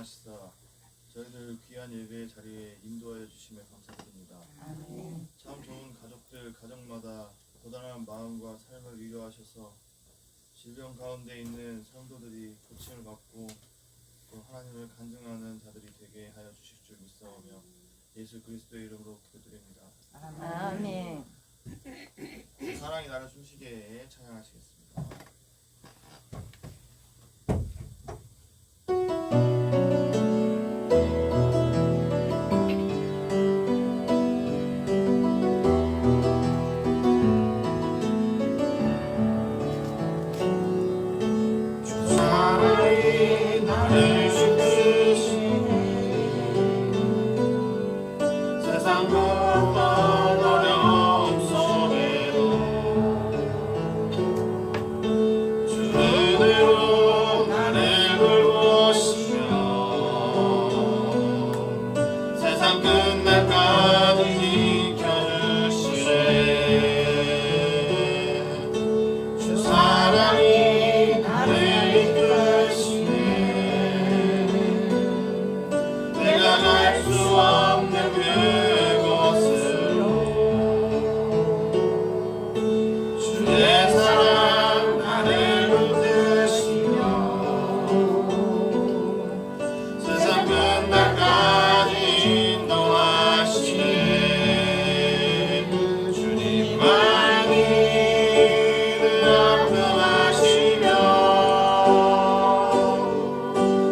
인도하시사 저희들 귀한 예배 자리에 인도하여 주심에 감사드립니다. 아멘. 참 좋은 가족들, 가정마다 고단한 마음과 삶을 위로하셔서 질병 가운데 있는 성도들이 고침을 받고 또 하나님을 간증하는 자들이 되게 하여 주실 줄 믿사오며 예수 그리스도의 이름으로 기도드립니다. 아멘. 사랑이 나를 숨쉬게 찬양하시겠습니다.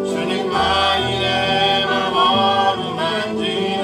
주님만이 내 맘 어루만지네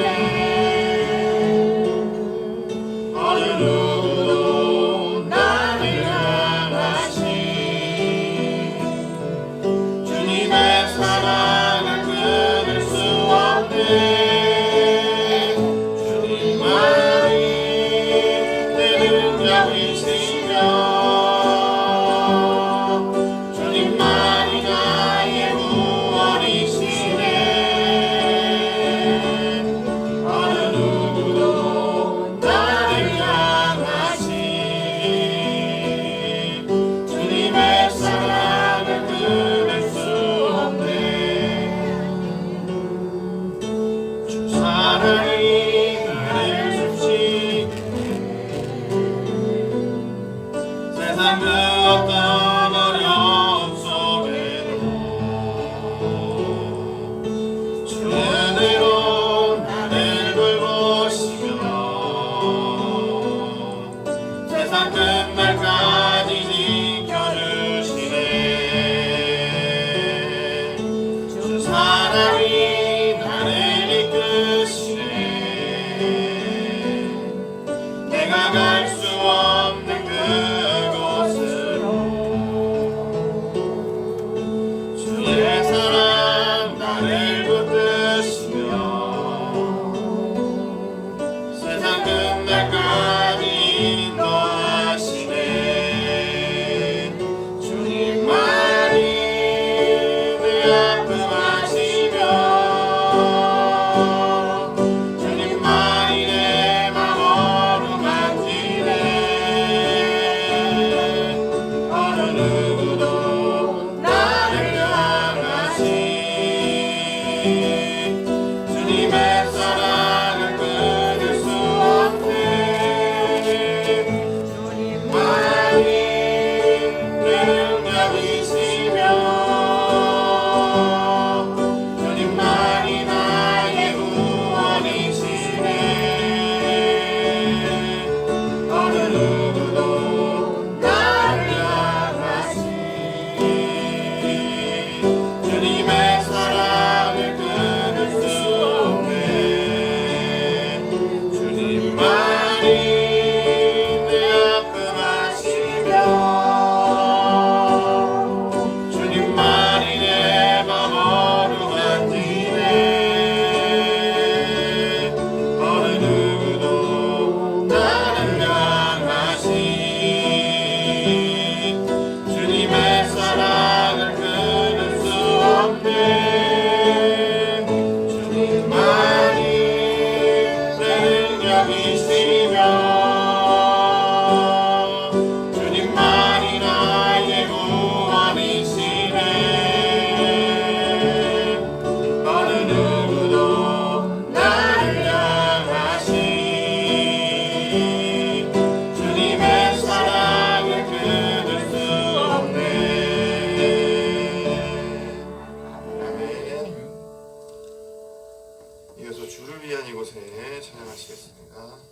희미한 이곳에 찬양하시겠습니다.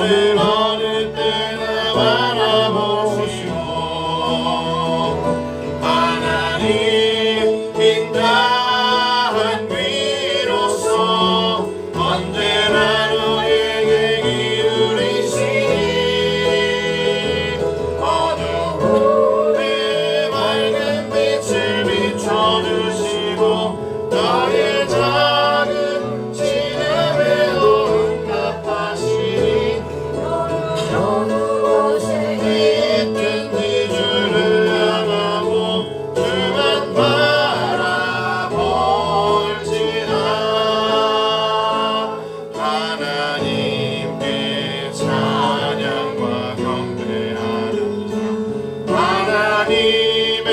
나를 어느 때나 바라보시고 있든지 주를 향하고 주만 바라볼지라. 하나님께 찬양과 경배하는 자, 하나님의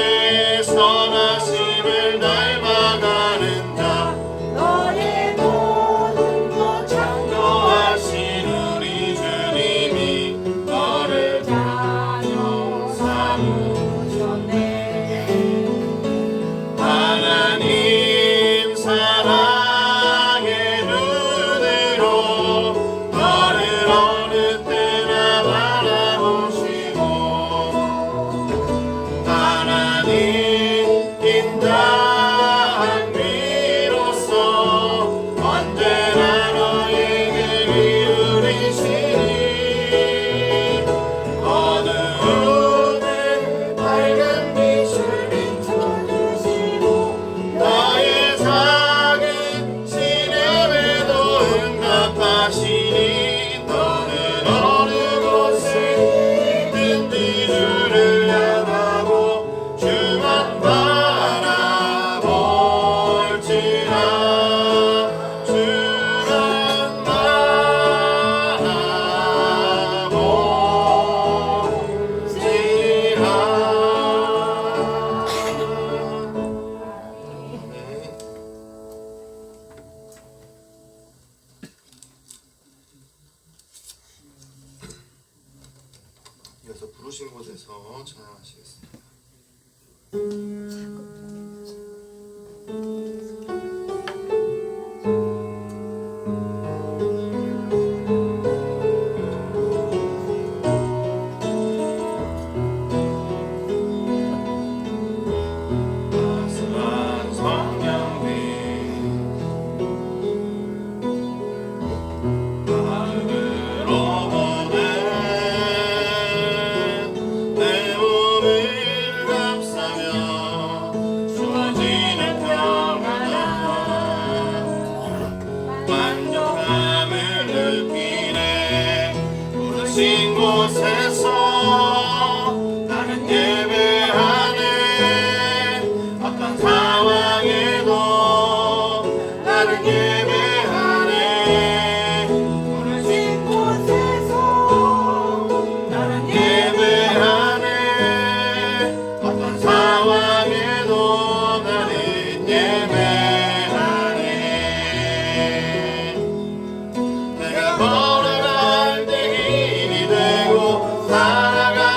선하심을 닮아가는 자, 너의 모든 것 창조하신 우리 주님이 너를 자녀 삼으셨네. 하나님 사랑의 눈으로 너를 어느 때나 바라보시고 하나님 인자한 미로써 언제나 너에게 기울이시니 어두운 밝은 빛을 비춰주시고 너의 작은 시련에도 응답하시니 너는 어느 곳에 있든지 주를 향하고 주만 바라볼지라. 주만 이어서 부르신 곳에서 찬양하시겠습니다. 따스한 성령님 마음으로 보내 내 몸을 감싸며 주어지는 평안함 만족함을 느끼네. 부르신 곳에서 나는 예배하네. 어떤 상황에도 나는 예배하네. 부르신 곳에서 나는 예배하네. 어떤 상황에도 나는 예배하네. 내가 걸어갈 때 힘이 되고 살아갈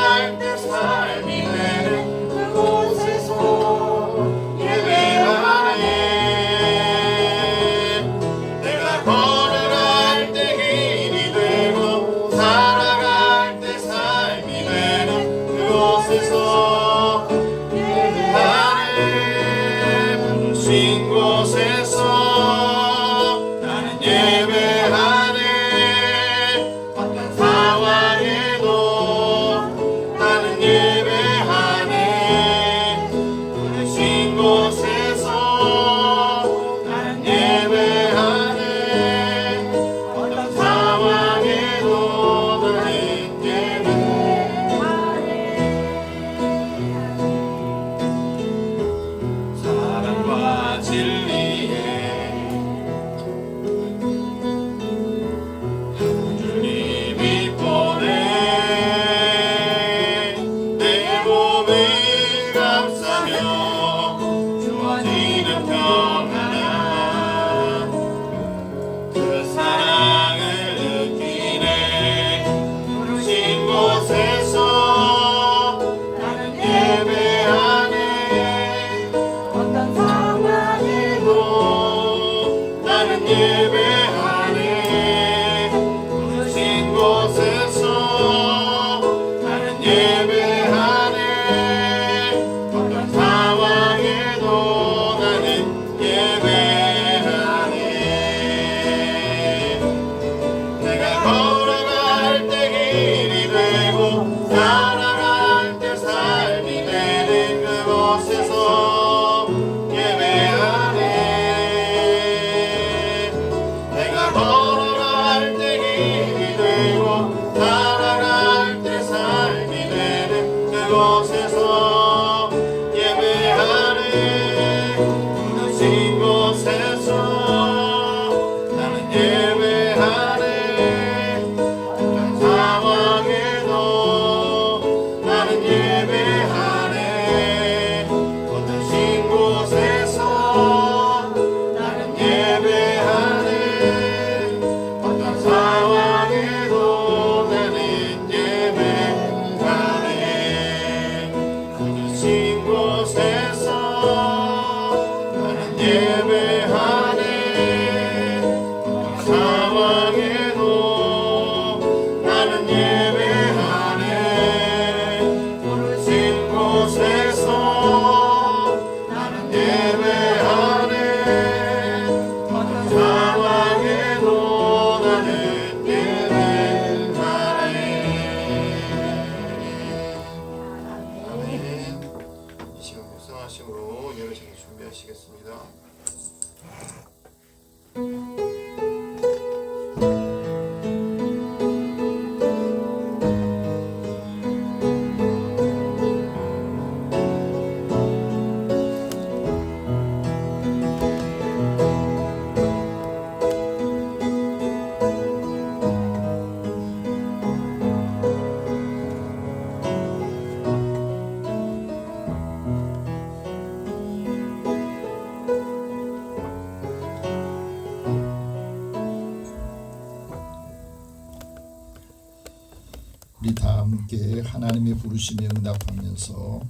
다 함께 하나님의 부르심에 응답하면서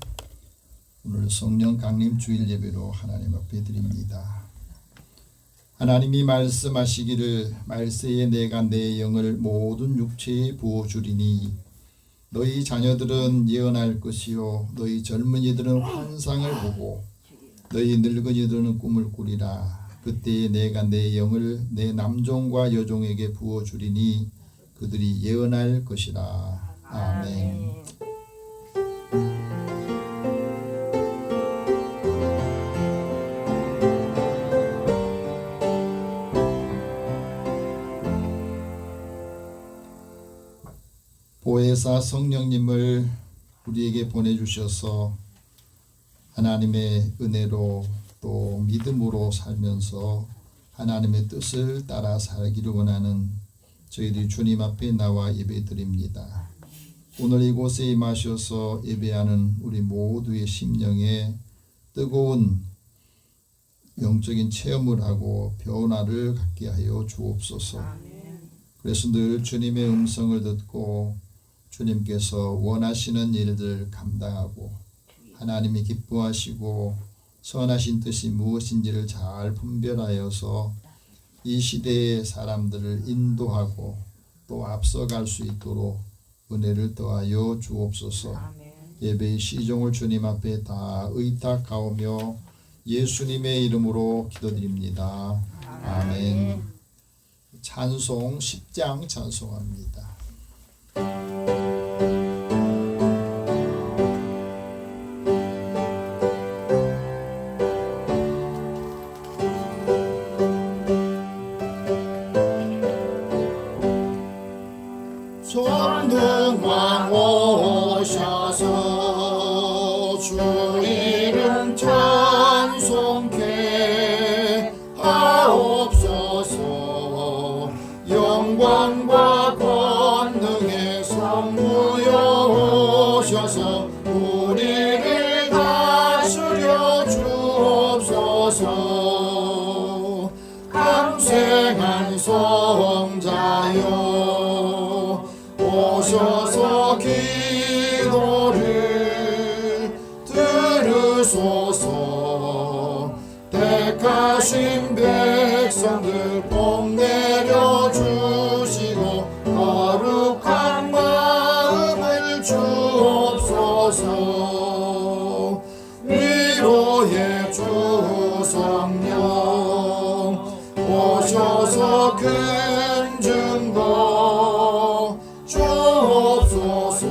오늘 성령 강림 주일 예배로 하나님 앞에 드립니다. 하나님이 말씀하시기를 말세에 내가 내 영을 모든 육체에 부어주리니 너희 자녀들은 예언할 것이요 너희 젊은이들은 환상을 보고 너희 늙은이들은 꿈을 꾸리라. 그때에 내가 내 영을 내 남종과 여종에게 부어주리니 그들이 예언할 것이라. 아멘. 보혜사 성령님을 우리에게 보내주셔서 하나님의 은혜로 또 믿음으로 살면서 하나님의 뜻을 따라 살기를 원하는 저희들이 주님 앞에 나와 예배드립니다. 오늘 이곳에 임하셔서 예배하는 우리 모두의 심령에 뜨거운 영적인 체험을 하고 변화를 갖게 하여 주옵소서. 그래서 늘 주님의 음성을 듣고 주님께서 원하시는 일들 감당하고 하나님이 기뻐하시고 선하신 뜻이 무엇인지를 잘 분별하여서 이 시대의 사람들을 인도하고 또 앞서갈 수 있도록 은혜를 더하여 주옵소서. 예배의 시종을 주님 앞에 다 의탁하오며 예수님의 이름으로 기도드립니다. 아멘. 찬송 10장 찬송합니다. 전능왕 오셔서 주 이름 찬송케 하옵소서. 영광과 권능의 성부여 오셔서 우리를 다스려 주옵소서. 강생한 성자여 오셔서 기도를 들으소서. 택하신 백성들 복 내려주시고 거룩한 마음을 주옵소서. 위로의 주 성령 오셔서 큰 증거 주옵소서.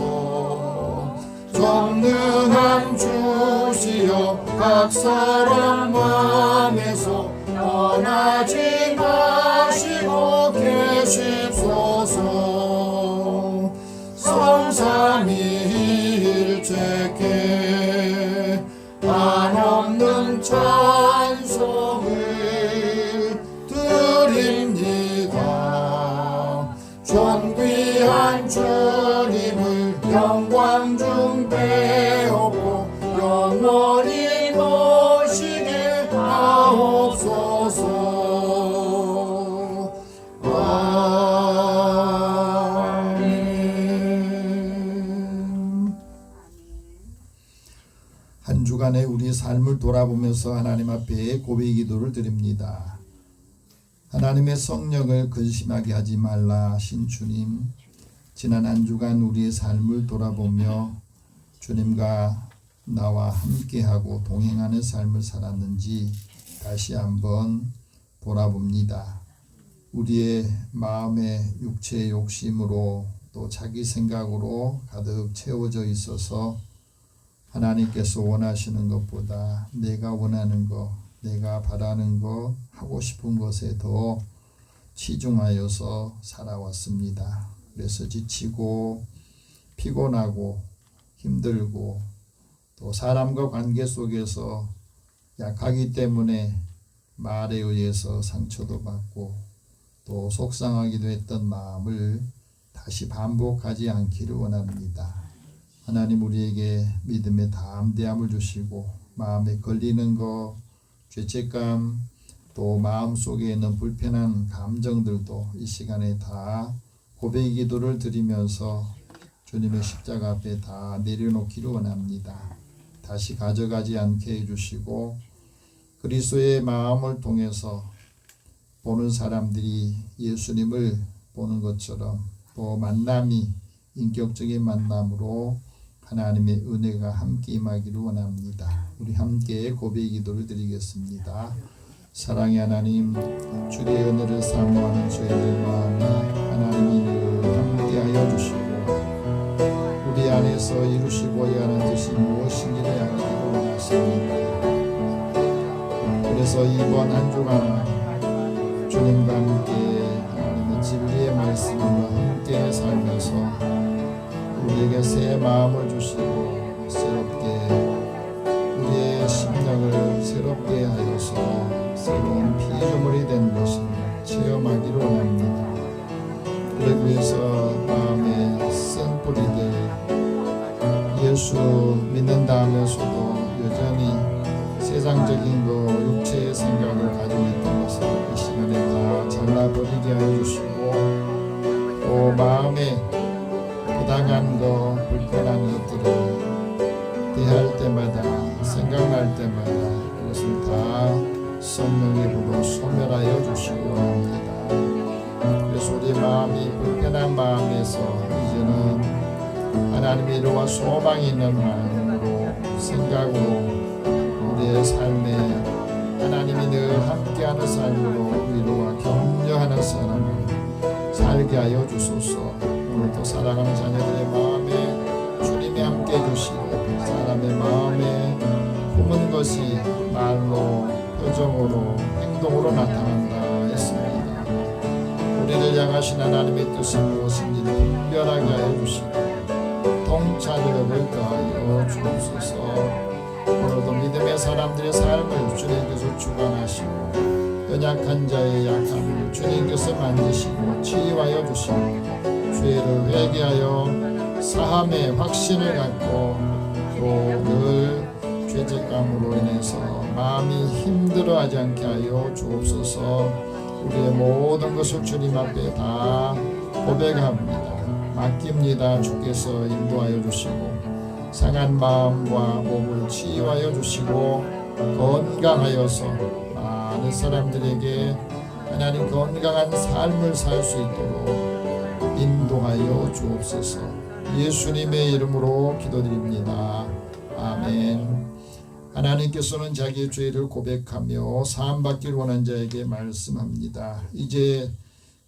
전능한 주시여 각 사람 마음에서 떠나지 마시고 계십소서. 성삼위일체께 한없는 찬송을 드립니다. 존귀한 주님을 영광 중 배우고 영원히 모시게 하옵소서. 아멘. 한 주간의 우리 삶을 돌아보면서 하나님 앞에 고백 기도를 드립니다. 하나님의 성령을 근심하게 하지 말라 하신 주님, 지난 한 주간 우리의 삶을 돌아보며 주님과 나와 함께하고 동행하는 삶을 살았는지 다시 한번 돌아봅니다. 우리의 마음의 육체의 욕심으로 또 자기 생각으로 가득 채워져 있어서 하나님께서 원하시는 것보다 내가 원하는 것, 내가 바라는 것, 하고 싶은 것에 더 치중하여서 살아왔습니다. 그래서 지치고 피곤하고 힘들고 또 사람과 관계 속에서 약하기 때문에 말에 의해서 상처도 받고 또 속상하기도 했던 마음을 다시 반복하지 않기를 원합니다. 하나님 우리에게 믿음의 담대함을 주시고 마음에 걸리는 것, 죄책감, 또 마음속에 있는 불편한 감정들도 이 시간에 다 고백 기도를 드리면서 주님의 십자가 앞에 다 내려놓기를 원합니다. 다시 가져가지 않게 해주시고 그리스도의 마음을 통해서 보는 사람들이 예수님을 보는 것처럼 또 만남이 인격적인 만남으로 하나님의 은혜가 함께 임하기를 원합니다. 우리 함께 고백 기도를 드리겠습니다. 사랑의 하나님, 주의 은혜를 사모하는 저희들 마음에 하나님이 늘 함께하여 주시고 우리 안에서 이루시고자 하는 뜻이 무엇인지를 알기를 원하십니다. 그래서 이번 한 주간 주님과 함께 하나님의 진리의 말씀으로 함께 살면서 우리에게 새 마음을 주시고 새롭게 우리의 심령을 새롭게 하여서 새로운 피조물이 된 것을 체험하기를 원합니다. 그러기 위해서 마음에 쓴 뿌리들 예수 믿는다 하면서도 여전히 세상적인 육체의 생각을 가지고 있던 것을 이 시간에 다 잘라버리게 하여 주시고 또 마음에 부당한 불편한 것들을 대할 때마다 생각날 때마다 그것을 다 성령의 불로 소멸하여 주시기 원합니다. 그래서 우리 마음이 불편한 마음에서 이제는 하나님의 이루와 소망이 있는 마음으로 생각으로 우리의 삶에 하나님이 늘 함께하는 삶으로 위로와 격려하는 사람을 살게 하여 주소서. 오늘도 사랑하는 자녀들의 마음에 주님이 함께 해주시고 사람의 마음에 품은 것이 말로 표정으로 행동으로 나타난다 했습니다. 우리를 향하신 하나님의 뜻이 무엇인지 분별하게 하여 주시고 통찰력을 더하여 주옵소서. 오늘도 믿음의 사람들의 삶을 주님께서 주관하시고 연약한 자의 약함을 주님께서 만지시고 치유하여 주시고 죄를 회개하여 사함의 확신을 갖고 또 늘 죄책감으로 인해서 마음이 힘들어하지 않게 하여 주옵소서. 우리의 모든 것을 주님 앞에 다 고백합니다. 맡깁니다. 주께서 인도하여 주시고 상한 마음과 몸을 치유하여 주시고 건강하여서 많은 사람들에게 하나님 건강한 삶을 살 수 있도록 인도하여 주옵소서. 예수님의 이름으로 기도드립니다. 아멘. 하나님께서는 자기의 죄를 고백하며 사함받기를 원한 자에게 말씀합니다. 이제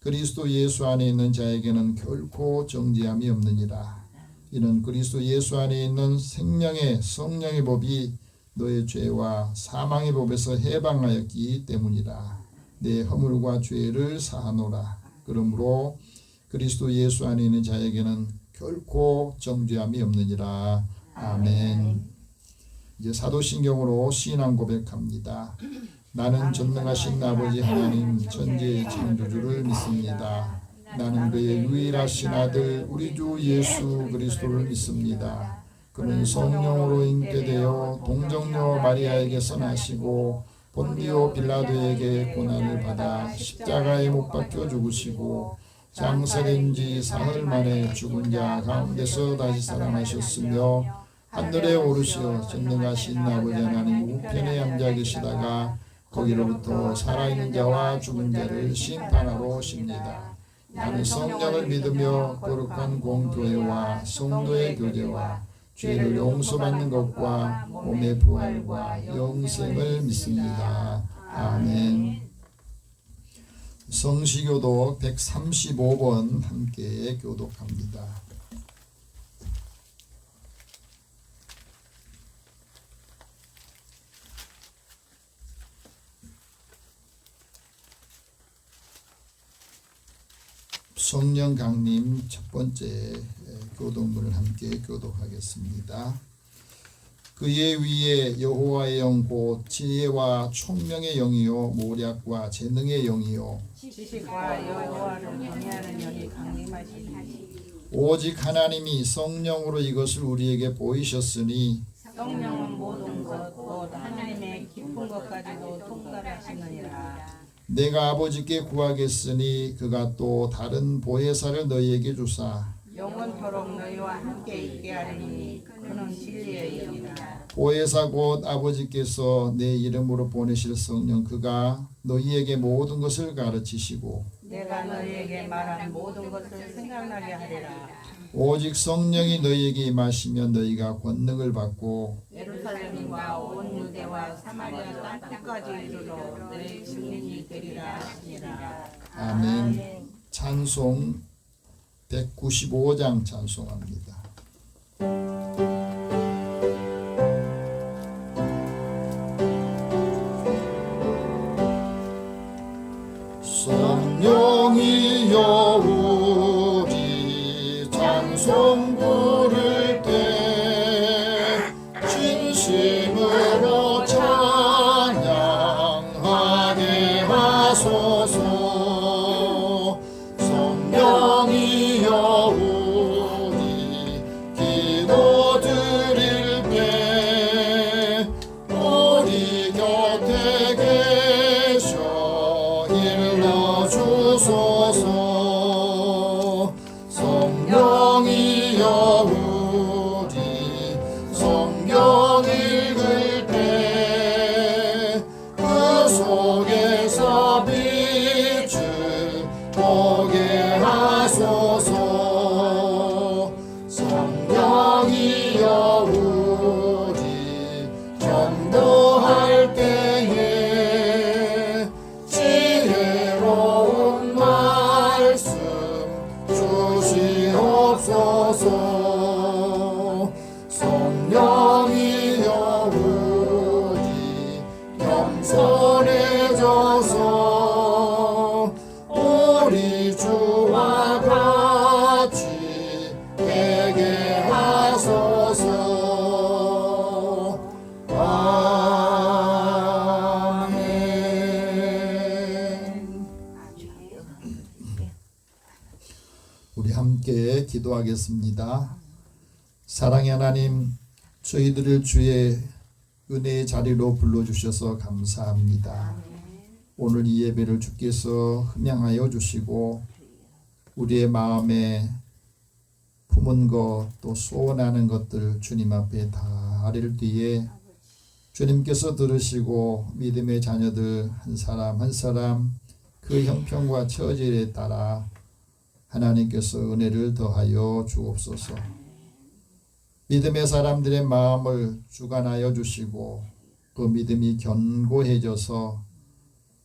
그리스도 예수 안에 있는 자에게는 결코 정죄함이 없느니라. 이는 그리스도 예수 안에 있는 생명의 성령의 법이 너의 죄와 사망의 법에서 해방하였기 때문이라. 내 허물과 죄를 사하노라. 그러므로 그리스도 예수 안에 있는 자에게는 결코 정죄함이 없느니라. 아멘. 이제 사도신경으로 신앙 고백합니다. 나는 전능하신 아버지 하나님 전지의 창조주를 믿습니다. 나는 그의 유일하신 아들 우리 주 예수 그리스도를 믿습니다. 그는 성령으로 잉태되어 동정녀 마리아에게서 나시고 본디오 빌라도에게 고난을 받아 십자가에 못 박혀 죽으시고 장사된 지 사흘 만에 죽은 자 가운데서 다시 살아나셨으며 하늘에 오르시어 전능하신 아버지 하나님 우편에 앉아 계시다가 거기로부터 살아있는 자와 죽은 자를 심판하러 오십니다. 나는 성령을 믿으며 거룩한 공교회와 성도의 교제와 죄를 용서받는 것과 몸의 부활과 영생을 믿습니다. 아멘. 성시교독 135번 함께 교독합니다. 성령 강림 첫 번째 교독문을 함께 교독하겠습니다. 그의 위에 여호와의 영 곧 지혜와 총명의 영이요 모략과 재능의 영이요 지식과 여호와를 경외하는 영이 강림하시니 오직 하나님이 성령으로 이것을 우리에게 보이셨으니 성령은 모든 것 곧 하나님의 깊은 것까지도 통달하시느니라. 내가 아버지께 구하겠으니 그가 또 다른 보혜사를 너희에게 주사 영원토록 너희와 너와 함께 있게 하리니 그는 진리의 영이라. 보혜사 곧 아버지께서 내 이름으로 보내실 성령 그가 너희에게 모든 것을 가르치시고 내가 너희에게 말한 모든 것을 생각나게 하리라. 오직 성령이 너희에게 임하시면 너희가 권능을 받고 예루살렘과 온 유대와 사마리아 땅 끝까지 이르러 내 증인이 되리라 하시니라. 아멘. 찬송 195장 찬송합니다. 성령이여 우리 찬송 부를 때 진심으로 찬양하게 하소서. 성령이여 우리 기도 드릴 때 우리 곁에 계셔 일러주소서. 성령이여 우리 성경 읽을 때 그 속에서 빛을 보게 하소서. 성령이여 우리 전도할 때에 지혜로운 말씀 주시옵소서. 성령이여 우리 겸손해져서 우리 주와 같이 되게 하소서. 아멘. 우리 함께 기도하겠습니다. 사랑의 하나님, 저희들을 주의 은혜의 자리로 불러주셔서 감사합니다. 오늘 이 예배를 주께서 흠양하여 주시고 우리의 마음에 품은 것 또 소원하는 것들 주님 앞에 다 아릴 뒤에 주님께서 들으시고 믿음의 자녀들 한 사람 한 사람 그 형편과 처질에 따라 하나님께서 은혜를 더하여 주옵소서. 믿음의 사람들의 마음을 주관하여 주시고 그 믿음이 견고해져서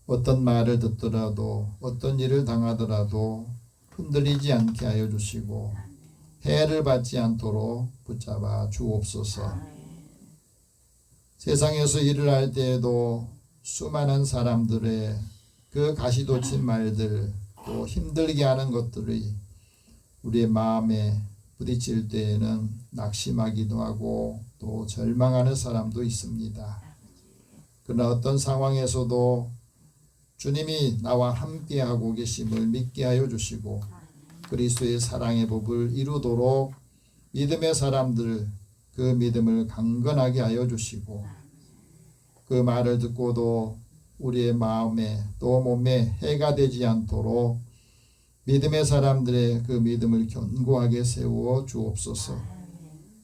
어떤 말을 듣더라도 어떤 일을 당하더라도 흔들리지 않게 하여 주시고 해를 받지 않도록 붙잡아 주옵소서. 세상에서 일을 할 때에도 수많은 사람들의 그 가시돋친 말들 또 힘들게 하는 것들이 우리의 마음에 부딪힐 때에는 낙심하기도 하고 또 절망하는 사람도 있습니다. 그러나 어떤 상황에서도 주님이 나와 함께하고 계심을 믿게 하여 주시고 그리스도의 사랑의 법을 이루도록 믿음의 사람들 그 믿음을 강건하게 하여 주시고 그 말을 듣고도 우리의 마음에 또 몸에 해가 되지 않도록 믿음의 사람들의 그 믿음을 견고하게 세워 주옵소서.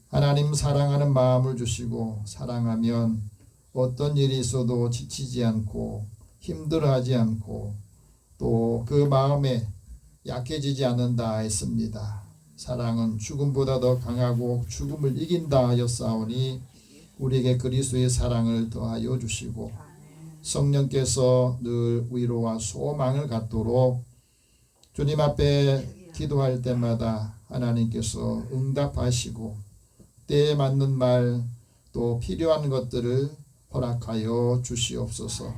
하나님 사랑하는 마음을 주시고 사랑하면 어떤 일이 있어도 지치지 않고 힘들어하지 않고 또 그 마음에 약해지지 않는다 했습니다. 사랑은 죽음보다 더 강하고 죽음을 이긴다 하였사오니 우리에게 그리스도의 사랑을 더하여 주시고 성령께서 늘 위로와 소망을 갖도록 주님 앞에 기도할 때마다 하나님께서 응답하시고 때에 맞는 말 또 필요한 것들을 허락하여 주시옵소서.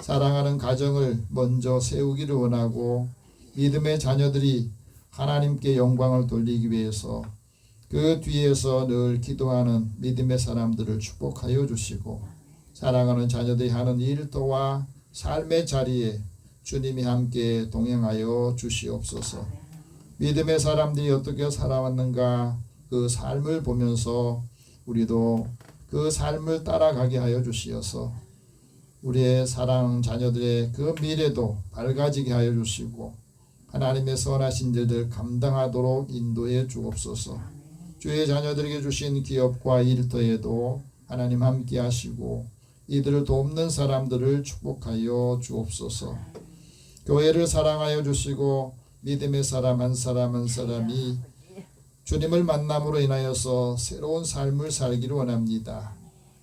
사랑하는 가정을 먼저 세우기를 원하고 믿음의 자녀들이 하나님께 영광을 돌리기 위해서 그 뒤에서 늘 기도하는 믿음의 사람들을 축복하여 주시고 사랑하는 자녀들이 하는 일터와 삶의 자리에 주님이 함께 동행하여 주시옵소서. 믿음의 사람들이 어떻게 살아왔는가 그 삶을 보면서 우리도 그 삶을 따라가게 하여 주시어서 우리의 사랑 자녀들의 그 미래도 밝아지게 하여 주시고 하나님의 선하신 일들 감당하도록 인도해 주옵소서. 주의 자녀들에게 주신 기업과 일터에도 하나님 함께 하시고 이들을 돕는 사람들을 축복하여 주옵소서. 교회를 사랑하여 주시고 믿음의 사람 한 사람 한 사람이 주님을 만남으로 인하여서 새로운 삶을 살기를 원합니다.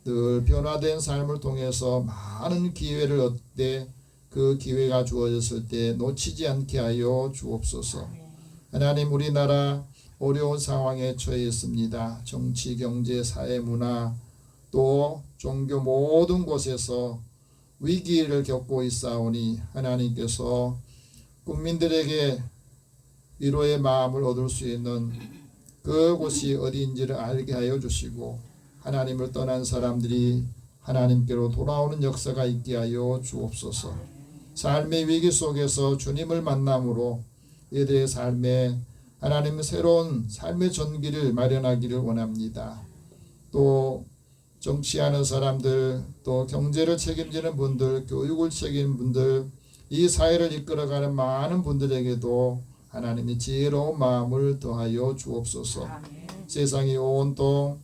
늘 변화된 삶을 통해서 많은 기회를 얻되 그 기회가 주어졌을 때 놓치지 않게 하여 주옵소서. 하나님, 우리나라 어려운 상황에 처해 있습니다. 정치, 경제, 사회, 문화 또 종교 모든 곳에서 위기를 겪고 있사오니 하나님께서 국민들에게 위로의 마음을 얻을 수 있는 그곳이 어디인지를 알게 하여 주시고 하나님을 떠난 사람들이 하나님께로 돌아오는 역사가 있게 하여 주옵소서. 삶의 위기 속에서 주님을 만남으로 이들의 삶에 하나님 새로운 삶의 전기를 마련하기를 원합니다. 또 정치하는 사람들, 또 경제를 책임지는 분들, 교육을 책임지는 분들, 이 사회를 이끌어가는 많은 분들에게도 하나님이 지혜로운 마음을 더하여 주옵소서. 세상이 온통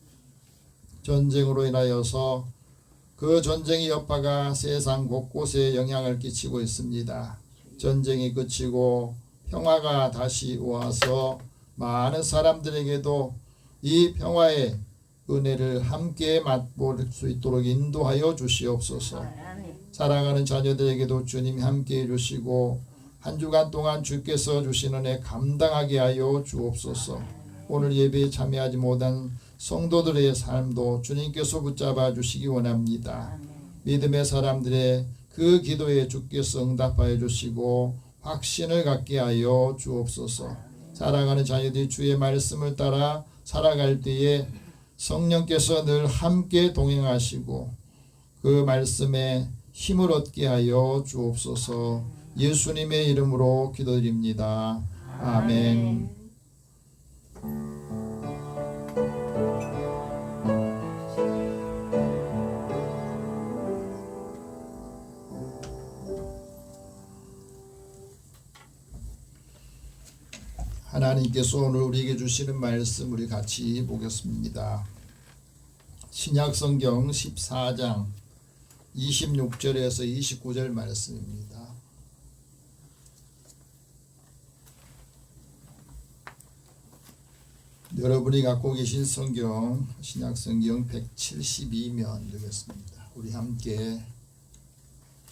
전쟁으로 인하여서 그 전쟁의 여파가 세상 곳곳에 영향을 끼치고 있습니다. 전쟁이 그치고 평화가 다시 와서 많은 사람들에게도 이 평화의 은혜를 함께 맛볼 수 있도록 인도하여 주시옵소서. 사랑하는 자녀들에게도 주님이 함께 해주시고 한 주간 동안 주께서 주시는 은혜 감당하게 하여 주옵소서. 오늘 예배에 참여하지 못한 성도들의 삶도 주님께서 붙잡아 주시기 원합니다. 믿음의 사람들의 그 기도에 주께서 응답하여 주시고 확신을 갖게 하여 주옵소서. 사랑하는 자녀들이 주의 말씀을 따라 살아갈 때에 성령께서 늘 함께 동행하시고 그 말씀에 힘을 얻게 하여 주옵소서. 예수님의 이름으로 기도드립니다. 아멘. 하나님께서 오늘 우리에게 주시는 말씀 우리 같이 보겠습니다. 신약성경 14장 26절에서 29절 말씀입니다. 여러분이 갖고 계신 성경 신약성경 172면 되겠습니다. 우리 함께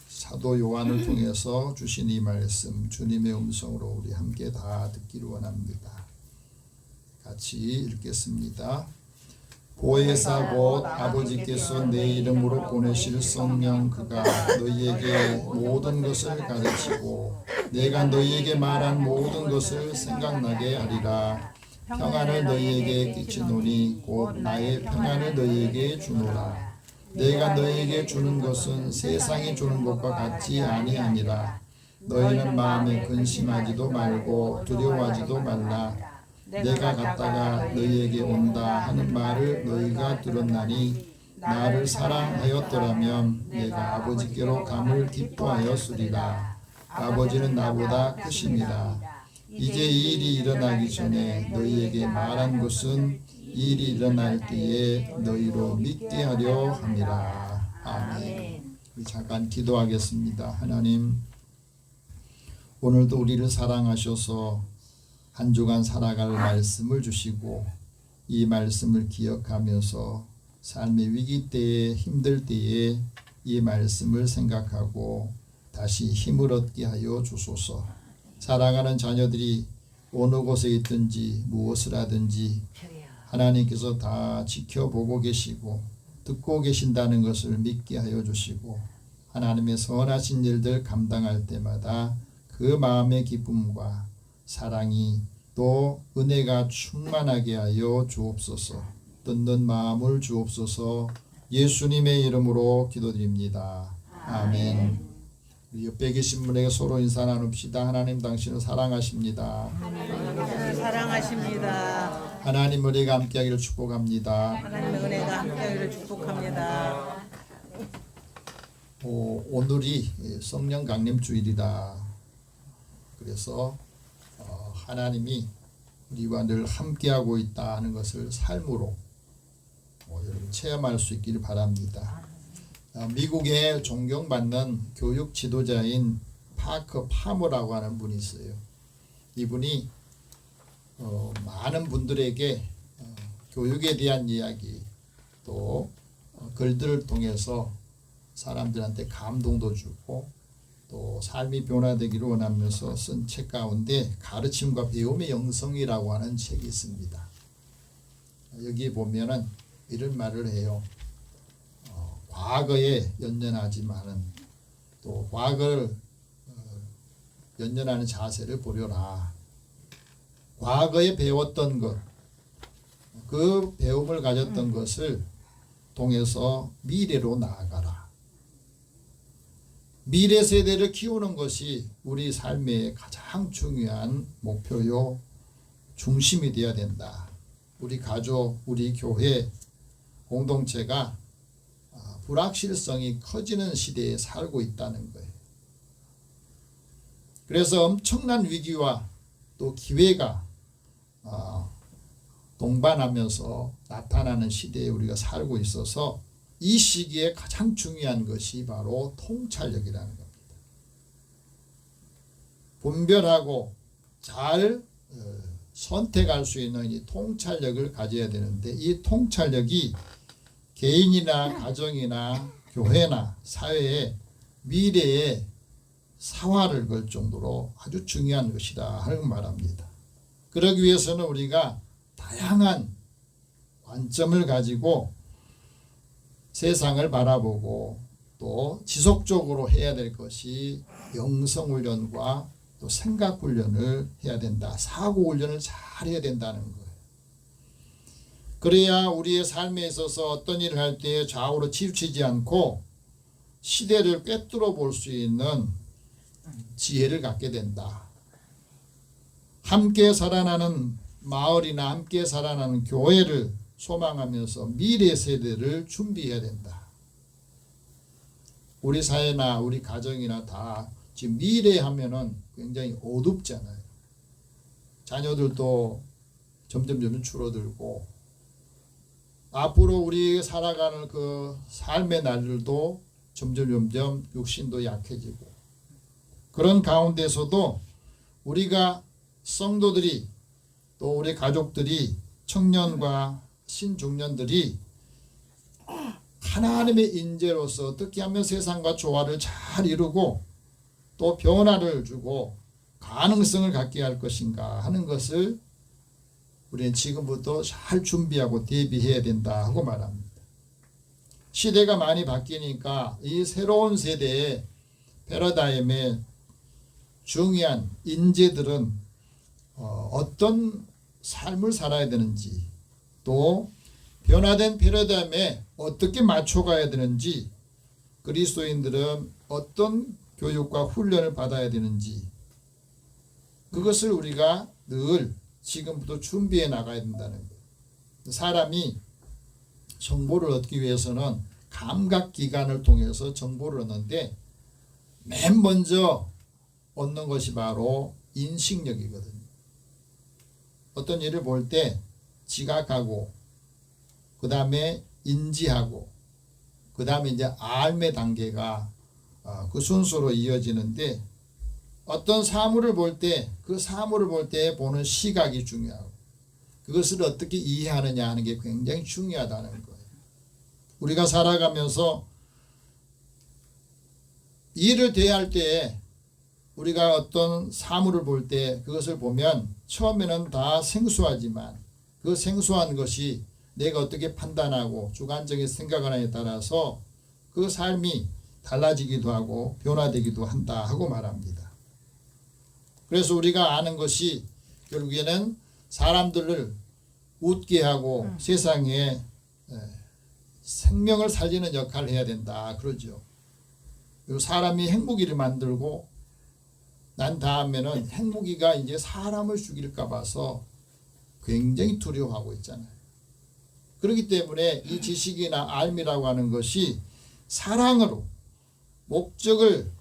사도 요한을 통해서 주신 이 말씀 주님의 음성으로 우리 함께 다 듣기를 원합니다. 같이 읽겠습니다. 보혜사 곧 아버지께서 내 이름으로 보내실 성령 그가 너희에게 모든 것을 가르치고 내가 너희에게 말한 모든 것을 생각나게 하리라. 평안을 너희에게 끼치노니 곧 나의 평안을 너희에게 주노라. 내가 너희에게 주는 것은 세상이 주는 것과 같지 아니하니라. 너희는 마음에 근심하지도 말고 두려워하지도 말라. 내가 갔다가 너희에게 온다 하는 말을 너희가 들었나니 나를 사랑하였더라면 내가 아버지께로 감을 기뻐하였으리라. 아버지는 나보다 크심이라. 이제 이 일이 일어나기 전에 너희에게 말한 것은 이 일이 일어날 때에 너희로 믿게 하려 함이라. 아멘. 우리 잠깐 기도하겠습니다. 하나님, 오늘도 우리를 사랑하셔서 한 주간 살아갈 말씀을 주시고 이 말씀을 기억하면서 삶의 위기 때에 힘들 때에 이 말씀을 생각하고 다시 힘을 얻게 하여 주소서. 사랑하는 자녀들이 어느 곳에 있든지 무엇을 하든지 하나님께서 다 지켜보고 계시고 듣고 계신다는 것을 믿게 하여 주시고 하나님의 선하신 일들 감당할 때마다 그 마음의 기쁨과 사랑이 또 은혜가 충만하게 하여 주옵소서. 듣는 마음을 주옵소서. 예수님의 이름으로 기도드립니다. 아멘. 우리 옆에 계신 분에게 서로 인사 나눕시다. 하나님 당신을 사랑하십니다. 사랑하십니다. 하나님 은혜가 함께하기를 축복합니다. 하나님의 은혜가 함께하기를 축복합니다. 오늘이 성령 강림 주일이다. 그래서 하나님이 우리와 늘 함께하고 있다 하는 것을 삶으로 여러분 체험할 수 있기를 바랍니다. 미국의 존경받는 교육 지도자인 파커 파머라고 하는 분이 있어요. 이분이 많은 분들에게 교육에 대한 이야기 또 글들을 통해서 사람들한테 감동도 주고 또 삶이 변화되기를 원하면서 쓴 책 가운데 가르침과 배움의 영성이라고 하는 책이 있습니다. 여기 보면은 이런 말을 해요. 과거에 연연하지만은 또 과거를 연연하는 자세를 보려라. 과거에 배웠던 것, 그 배움을 가졌던 것을 통해서 미래로 나아가라. 미래 세대를 키우는 것이 우리 삶의 가장 중요한 목표요, 중심이 되어야 된다. 우리 가족, 우리 교회, 공동체가 불확실성이 커지는 시대에 살고 있다는 거예요. 그래서 엄청난 위기와 또 기회가 동반하면서 나타나는 시대에 우리가 살고 있어서 이 시기에 가장 중요한 것이 바로 통찰력이라는 겁니다. 분별하고 잘 선택할 수 있는 이 통찰력을 가져야 되는데 이 통찰력이 개인이나 가정이나 교회나 사회의 미래에 사활을 걸 정도로 아주 중요한 것이다 하는 말합니다. 그러기 위해서는 우리가 다양한 관점을 가지고 세상을 바라보고 또 지속적으로 해야 될 것이 영성훈련과 또 생각훈련을 해야 된다. 사고훈련을 잘 해야 된다는 거예요. 그래야 우리의 삶에 있어서 어떤 일을 할 때 좌우로 치우치지 않고 시대를 꿰뚫어 볼 수 있는 지혜를 갖게 된다. 함께 살아나는 마을이나 함께 살아나는 교회를 소망하면서 미래 세대를 준비해야 된다. 우리 사회나 우리 가정이나 다 지금 미래 하면은 굉장히 어둡잖아요. 자녀들도 점점 줄어들고 앞으로 우리 살아가는 그 삶의 날들도 점점 육신도 약해지고 그런 가운데서도 우리가 성도들이 또 우리 가족들이 청년과 신중년들이 하나님의 인재로서 어떻게 하면 세상과 조화를 잘 이루고 또 변화를 주고 가능성을 갖게 할 것인가 하는 것을 우리는 지금부터 잘 준비하고 대비해야 된다 하고 말합니다. 시대가 많이 바뀌니까 이 새로운 세대의 패러다임의 중요한 인재들은 어떤 삶을 살아야 되는지 또 변화된 패러다임에 어떻게 맞춰가야 되는지 그리스도인들은 어떤 교육과 훈련을 받아야 되는지 그것을 우리가 늘 지금부터 준비해 나가야 된다는 거예요. 사람이 정보를 얻기 위해서는 감각기관을 통해서 정보를 얻는데 맨 먼저 얻는 것이 바로 인식력이거든요. 어떤 일을 볼 때 지각하고 그 다음에 인지하고 그 다음에 이제 알매 단계가 그 순서로 이어지는데 어떤 사물을 볼 때 그 사물을 볼 때 보는 시각이 중요하고 그것을 어떻게 이해하느냐 하는 게 굉장히 중요하다는 거예요. 우리가 살아가면서 일을 대할 때 우리가 어떤 사물을 볼 때 그것을 보면 처음에는 다 생소하지만 그 생소한 것이 내가 어떻게 판단하고 주관적인 생각하느냐에 따라서 그 삶이 달라지기도 하고 변화되기도 한다 하고 말합니다. 그래서 우리가 아는 것이 결국에는 사람들을 웃게 하고 세상에 생명을 살리는 역할을 해야 된다 그러죠. 그리고 사람이 행복이를 만들고 난 다음에는 행복이가 이제 사람을 죽일까 봐서 굉장히 두려워하고 있잖아요. 그렇기 때문에 이 지식이나 알미라고 하는 것이 사랑으로 목적을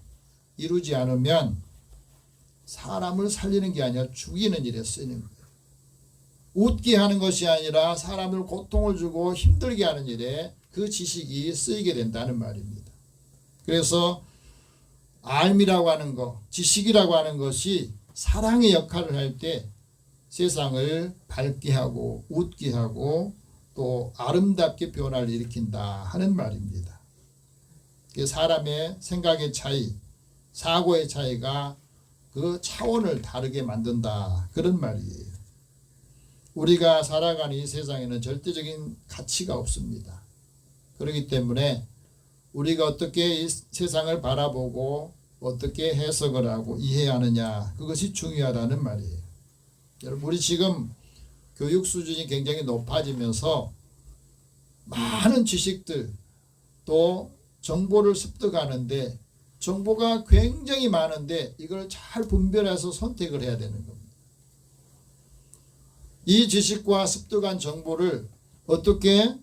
이루지 않으면 사람을 살리는 게 아니라 죽이는 일에 쓰이는 거예요. 웃게 하는 것이 아니라 사람을 고통을 주고 힘들게 하는 일에 그 지식이 쓰이게 된다는 말입니다. 그래서 알미라고 하는 것, 지식이라고 하는 것이 사랑의 역할을 할 때 세상을 밝게 하고 웃게 하고 또 아름답게 변화를 일으킨다 하는 말입니다. 사람의 생각의 차이, 사고의 차이가 그 차원을 다르게 만든다 그런 말이에요. 우리가 살아가는 이 세상에는 절대적인 가치가 없습니다. 그렇기 때문에 우리가 어떻게 이 세상을 바라보고 어떻게 해석을 하고 이해하느냐 그것이 중요하다는 말이에요. 여러분 우리 지금 교육 수준이 굉장히 높아지면서 많은 지식들 또 정보를 습득하는데 정보가 굉장히 많은데 이걸 잘 분별해서 선택을 해야 되는 겁니다. 이 지식과 습득한 정보를 어떻게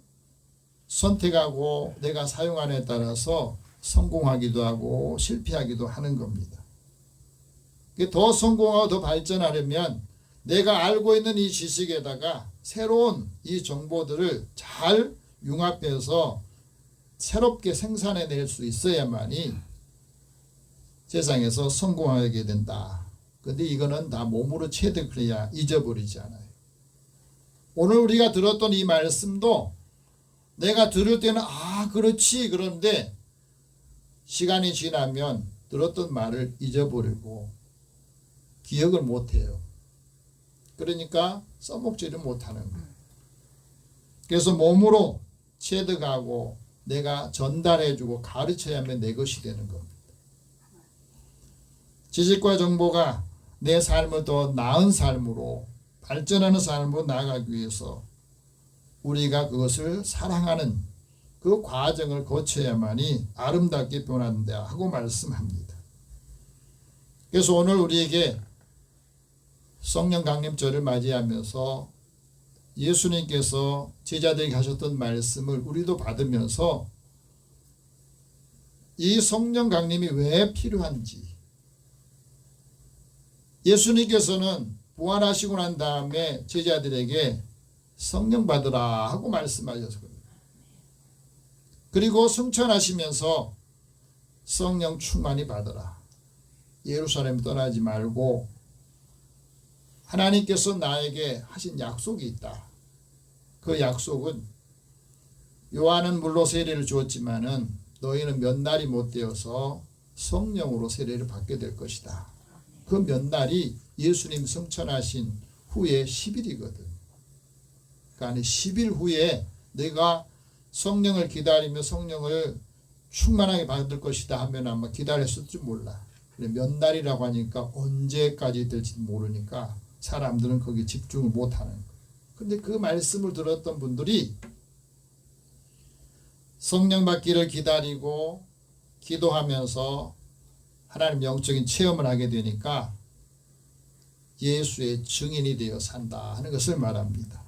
선택하고 내가 사용하느냐에 따라서 성공하기도 하고 실패하기도 하는 겁니다. 더 성공하고 더 발전하려면 내가 알고 있는 이 지식에다가 새로운 이 정보들을 잘 융합해서 새롭게 생산해낼 수 있어야만이 세상에서 성공하게 된다. 근데 이거는 다 몸으로 체득해야 잊어버리지 않아요. 오늘 우리가 들었던 이 말씀도 내가 들을 때는 그렇지 그런데 시간이 지나면 들었던 말을 잊어버리고 기억을 못해요. 그러니까 써먹지를 못하는 거예요. 그래서 몸으로 체득하고 내가 전달해주고 가르쳐야만 내 것이 되는 겁니다. 지식과 정보가 내 삶을 더 나은 삶으로 발전하는 삶으로 나아가기 위해서 우리가 그것을 사랑하는 그 과정을 거쳐야만이 아름답게 변한다 하고 말씀합니다. 그래서 오늘 우리에게 성령 강림절을 맞이하면서 예수님께서 제자들에게 하셨던 말씀을 우리도 받으면서 이 성령 강림이 왜 필요한지 예수님께서는 부활하시고 난 다음에 제자들에게 성령 받으라 하고 말씀하셨거든요. 그리고 승천하시면서 성령 충만히 받으라. 예루살렘 떠나지 말고 하나님께서 나에게 하신 약속이 있다. 그 약속은 요한은 물로 세례를 주었지만은 너희는 몇 날이 못 되어서 성령으로 세례를 받게 될 것이다. 그 몇 날이 예수님 승천하신 후에 10일이거든. 그러니까 10일 후에 내가 성령을 기다리며 성령을 충만하게 받을 것이다 하면 아마 기다렸을지 몰라. 몇 날이라고 하니까 언제까지 될지 모르니까 사람들은 거기에 집중을 못하는 거예요. 근데 그 말씀을 들었던 분들이 성령 받기를 기다리고 기도하면서 하나님 영적인 체험을 하게 되니까 예수의 증인이 되어 산다 하는 것을 말합니다.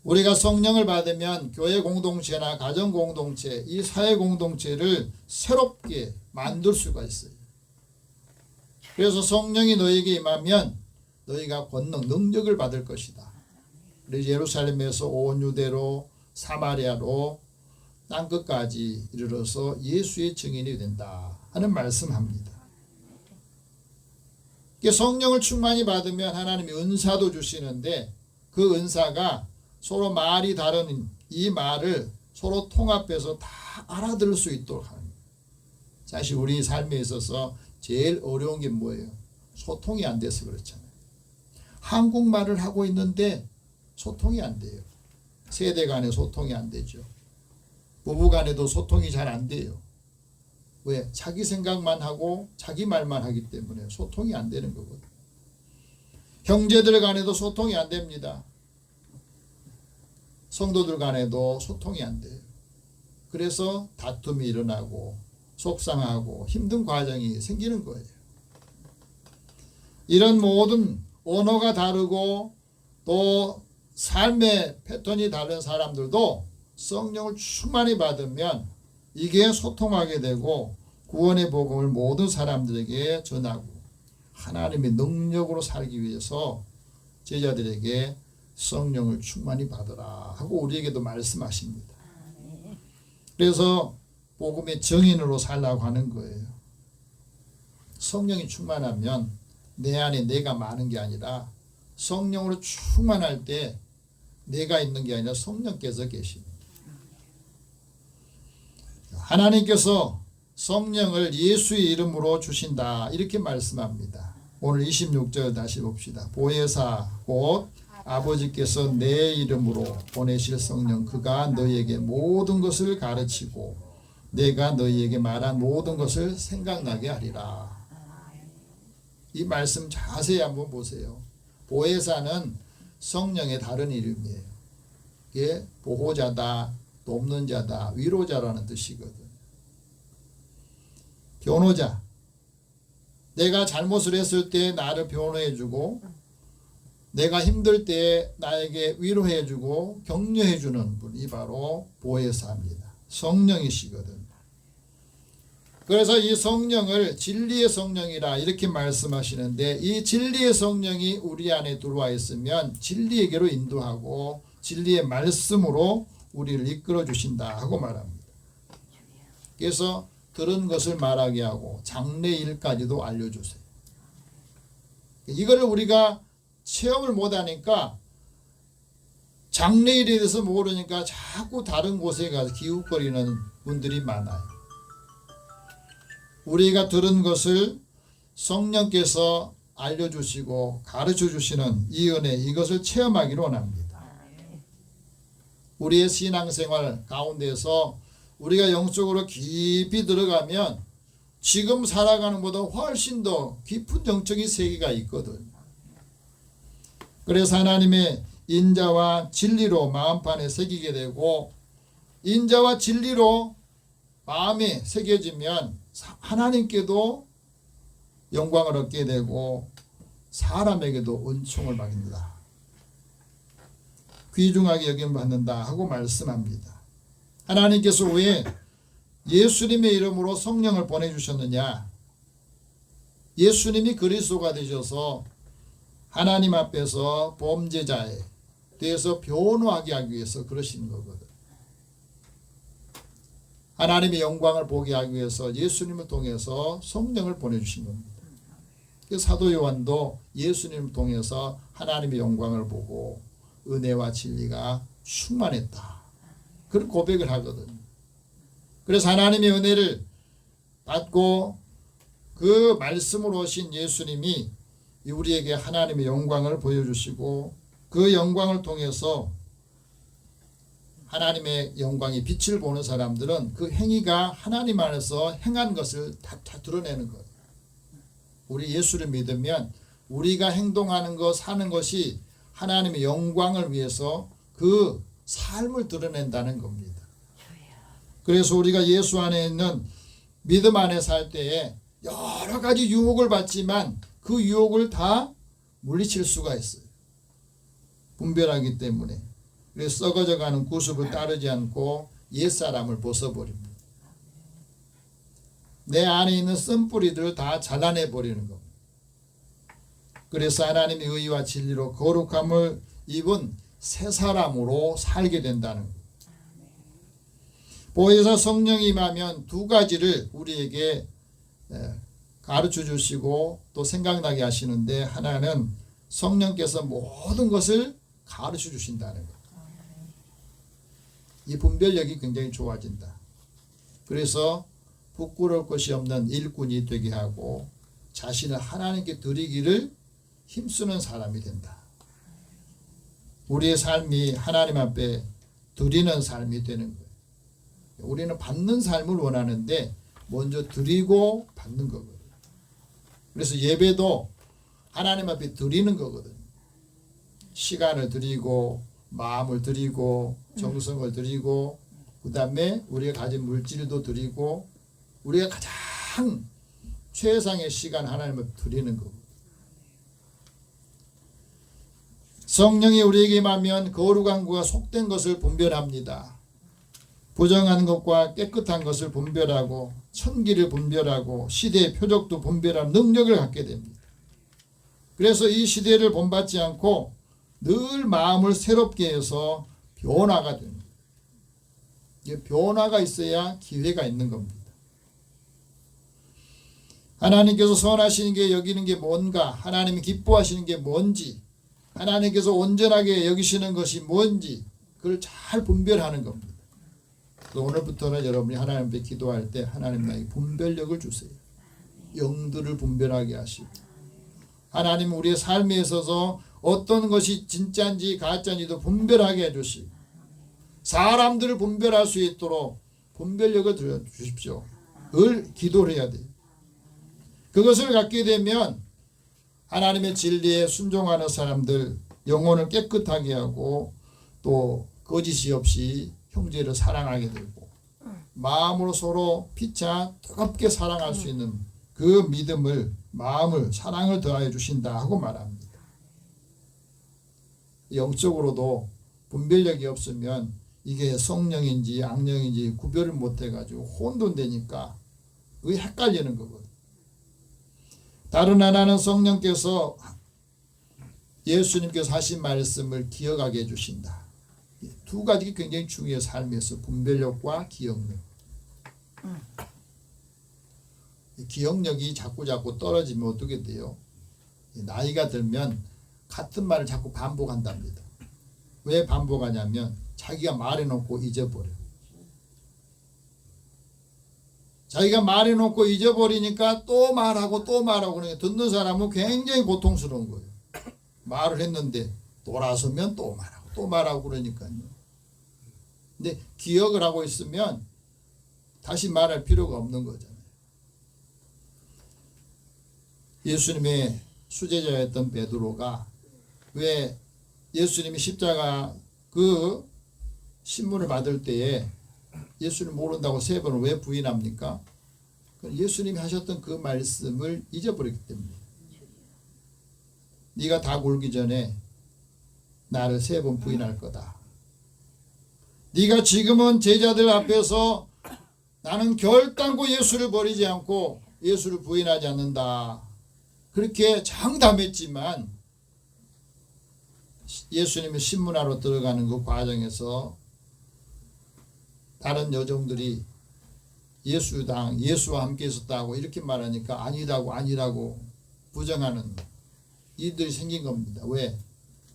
우리가 성령을 받으면 교회 공동체나 가정 공동체, 이 사회 공동체를 새롭게 만들 수가 있어요. 그래서 성령이 너에게 임하면 너희가 권능, 능력을 받을 것이다. 그래서 예루살렘에서 온 유대로 사마리아로 땅끝까지 이르러서 예수의 증인이 된다 하는 말씀합니다. 성령을 충만히 받으면 하나님이 은사도 주시는데 그 은사가 서로 말이 다른 이 말을 서로 통합해서 다 알아들을 수 있도록 하는 거예요. 사실 우리 삶에 있어서 제일 어려운 게 뭐예요? 소통이 안 돼서 그렇잖아요. 한국말을 하고 있는데 소통이 안 돼요. 세대 간에 소통이 안 되죠. 부부 간에도 소통이 잘 안 돼요. 왜? 자기 생각만 하고 자기 말만 하기 때문에 소통이 안 되는 거거든요. 형제들 간에도 소통이 안 됩니다. 성도들 간에도 소통이 안 돼요. 그래서 다툼이 일어나고 속상하고 힘든 과정이 생기는 거예요. 이런 모든 언어가 다르고 또 삶의 패턴이 다른 사람들도 성령을 충만히 받으면 이게 소통하게 되고 구원의 복음을 모든 사람들에게 전하고 하나님의 능력으로 살기 위해서 제자들에게 성령을 충만히 받으라 하고 우리에게도 말씀하십니다. 그래서 복음의 증인으로 살라고 하는 거예요. 성령이 충만하면 내 안에 내가 많은 게 아니라 성령으로 충만할 때 내가 있는 게 아니라 성령께서 계십니다. 하나님께서 성령을 예수의 이름으로 주신다 이렇게 말씀합니다. 오늘 26절 다시 봅시다. 보혜사 곧 아버지께서 내 이름으로 보내실 성령 그가 너희에게 모든 것을 가르치고 내가 너희에게 말한 모든 것을 생각나게 하리라. 이 말씀 자세히 한번 보세요. 보혜사는 성령의 다른 이름이에요. 이게 보호자다, 돕는 자다, 위로자라는 뜻이거든. 변호자, 내가 잘못을 했을 때 나를 변호해주고 내가 힘들 때 나에게 위로해주고 격려해주는 분이 바로 보혜사입니다. 성령이시거든. 그래서 이 성령을 진리의 성령이라 이렇게 말씀하시는데 이 진리의 성령이 우리 안에 들어와 있으면 진리에게로 인도하고 진리의 말씀으로 우리를 이끌어 주신다 하고 말합니다. 그래서 들은 것을 말하게 하고 장래일까지도 알려주세요. 이거를 우리가 체험을 못하니까 장래일에 대해서 모르니까 자꾸 다른 곳에 가서 기웃거리는 분들이 많아요. 우리가 들은 것을 성령께서 알려주시고 가르쳐주시는 이 은혜 이것을 체험하기를 원합니다. 우리의 신앙생활 가운데서 우리가 영적으로 깊이 들어가면 지금 살아가는 것보다 훨씬 더 깊은 영적인 세계가 있거든. 그래서 하나님의 인자와 진리로 마음판에 새기게 되고 인자와 진리로 마음에 새겨지면 하나님께도 영광을 얻게 되고 사람에게도 은총을 받는다. 귀중하게 여김을 받는다 하고 말씀합니다. 하나님께서 왜 예수님의 이름으로 성령을 보내주셨느냐? 예수님이 그리스도가 되셔서 하나님 앞에서 범죄자에 대해서 변호하게 하기 위해서 그러신 거거든. 하나님의 영광을 보게 하기 위해서 예수님을 통해서 성령을 보내주신 겁니다. 사도 요한도 예수님을 통해서 하나님의 영광을 보고 은혜와 진리가 충만했다. 그런 고백을 하거든. 그래서 하나님의 은혜를 받고 그 말씀으로 오신 예수님이 우리에게 하나님의 영광을 보여주시고 그 영광을 통해서 하나님의 영광이 빛을 보는 사람들은 그 행위가 하나님 안에서 행한 것을 다 드러내는 거예요. 우리 예수를 믿으면 우리가 행동하는 것, 사는 것이 하나님의 영광을 위해서 그 삶을 드러낸다는 겁니다. 그래서 우리가 예수 안에 있는 믿음 안에 살 때에 여러 가지 유혹을 받지만 그 유혹을 다 물리칠 수가 있어요. 분별하기 때문에. 그래서 썩어져가는 구습을 따르지 않고 옛사람을 벗어버립니다. 내 안에 있는 쓴뿌리들을 다 잘라내버리는 겁니다. 그래서 하나님의 의와 진리로 거룩함을 입은 새 사람으로 살게 된다는 거예요. 보혜사 성령이 임하면 두 가지를 우리에게 가르쳐 주시고 또 생각나게 하시는데 하나는 성령께서 모든 것을 가르쳐 주신다는 거예요. 이 분별력이 굉장히 좋아진다. 그래서 부끄러울 것이 없는 일꾼이 되게 하고 자신을 하나님께 드리기를 힘쓰는 사람이 된다. 우리의 삶이 하나님 앞에 드리는 삶이 되는 거예요. 우리는 받는 삶을 원하는데 먼저 드리고 받는 거거든요. 그래서 예배도 하나님 앞에 드리는 거거든요. 시간을 드리고 마음을 드리고 정성을 드리고 그 다음에 우리가 가진 물질도 드리고 우리가 가장 최상의 시간 하나님 앞에 드리는 거거든요. 성령이 우리에게 임하면 거룩한 것과 속된 것을 분별합니다. 부정한 것과 깨끗한 것을 분별하고 천기를 분별하고 시대의 표적도 분별하는 능력을 갖게 됩니다. 그래서 이 시대를 본받지 않고 늘 마음을 새롭게 해서 변화가 되는 거예요. 이게 변화가 있어야 기회가 있는 겁니다. 하나님께서 선하시는 게 여기는 게 뭔가, 하나님이 기뻐하시는 게 뭔지, 하나님께서 온전하게 여기시는 것이 뭔지 그걸 잘 분별하는 겁니다. 그래서 오늘부터는 여러분이 하나님 앞에 기도할 때 하나님 나에게 분별력을 주세요. 영들을 분별하게 하시고, 하나님 우리의 삶에 있어서 어떤 것이 진짜인지 가짜인지도 분별하게 해주시고, 사람들을 분별할 수 있도록 분별력을 들어주십시오. 늘 기도를 해야 돼요. 그것을 갖게 되면 하나님의 진리에 순종하는 사람들 영혼을 깨끗하게 하고 또 거짓이 없이 형제를 사랑하게 되고 마음으로 서로 피차 뜨겁게 사랑할 수 있는 그 믿음을, 마음을, 사랑을 더하여 주신다 하고 말합니다. 영적으로도 분별력이 없으면 이게 성령인지 악령인지 구별을 못해가지고 혼돈되니까 그게 헷갈리는 거거든요. 다른 하나는 성령께서 예수님께서 하신 말씀을 기억하게 해주신다. 두 가지가 굉장히 중요해요. 삶에서 분별력과 기억력. 기억력이 자꾸 떨어지면 어떻게 돼요? 나이가 들면 같은 말을 자꾸 반복한답니다. 왜 반복하냐면 자기가 말해놓고 잊어버려요. 자기가 말해놓고 잊어버리니까 또 말하고 그러니까 듣는 사람은 굉장히 고통스러운 거예요. 말을 했는데 돌아서면 또 말하고 그러니까요. 근데 기억을 하고 있으면 다시 말할 필요가 없는 거잖아요. 예수님의 수제자였던 베드로가 왜 예수님이 십자가 그 신문을 받을 때에 예수님 모른다고 3번을 왜 부인합니까? 예수님이 하셨던 그 말씀을 잊어버렸기 때문에. 네가 다 굴기 전에 나를 3번 부인할 거다. 네가 지금은 제자들 앞에서 나는 결단코 예수를 버리지 않고 예수를 부인하지 않는다. 그렇게 장담했지만 예수님이 신문하러 들어가는 그 과정에서 다른 여종들이 예수와 함께 있었다고 이렇게 말하니까 아니라고 부정하는 일들이 생긴 겁니다. 왜?